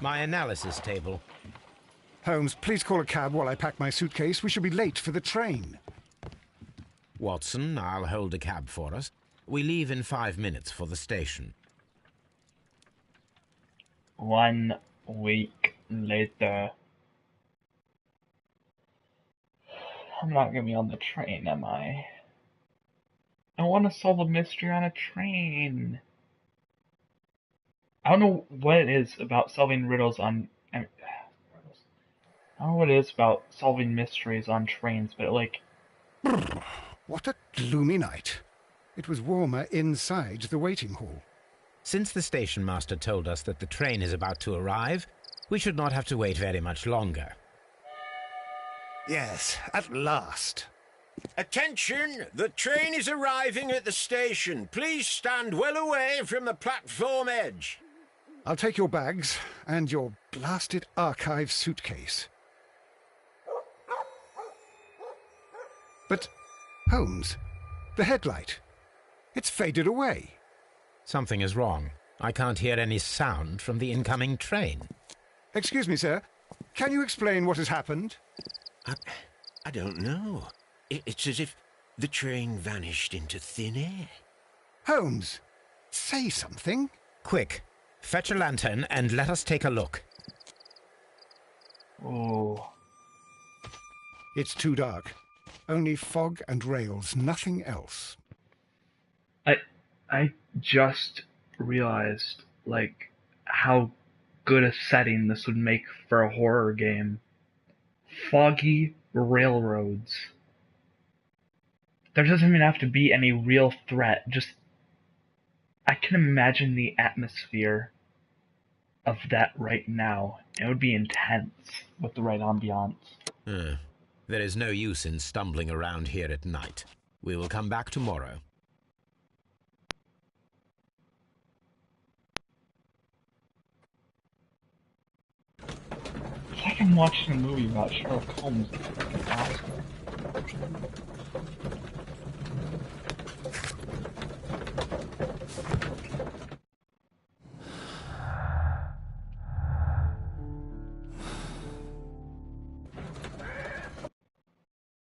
My analysis table. Holmes, please call a cab while I pack my suitcase. We shall be late for the train. Watson, I'll hold a cab for us. We leave in 5 minutes for the station. 1 week later. I'm not gonna be on the train, am I? I want to solve a mystery on a train. I don't know what it is about solving riddles on... I don't know what it is about solving mysteries on trains, but like... What a gloomy night. It was warmer inside the waiting hall. Since the station master told us that the train is about to arrive, we should not have to wait very much longer. Yes, at last. Attention! The train is arriving at the station. Please stand well away from the platform edge. I'll take your bags and your blasted archive suitcase. But, Holmes, the headlight. It's faded away. Something is wrong. I can't hear any sound from the incoming train. Excuse me, sir. Can you explain what has happened? I don't know. It's as if the train vanished into thin air. Holmes, say something. Quick, fetch a lantern and let us take a look. Oh. It's too dark. Only fog and rails, nothing else. I just realized, like, how good a setting this would make for a horror game. Foggy railroads. There doesn't even have to be any real threat, just... I can imagine the atmosphere of that right now. It would be intense with the right ambiance. There is no use in stumbling around here at night. We will come back tomorrow. It's like I'm watching a movie about Sherlock Holmes.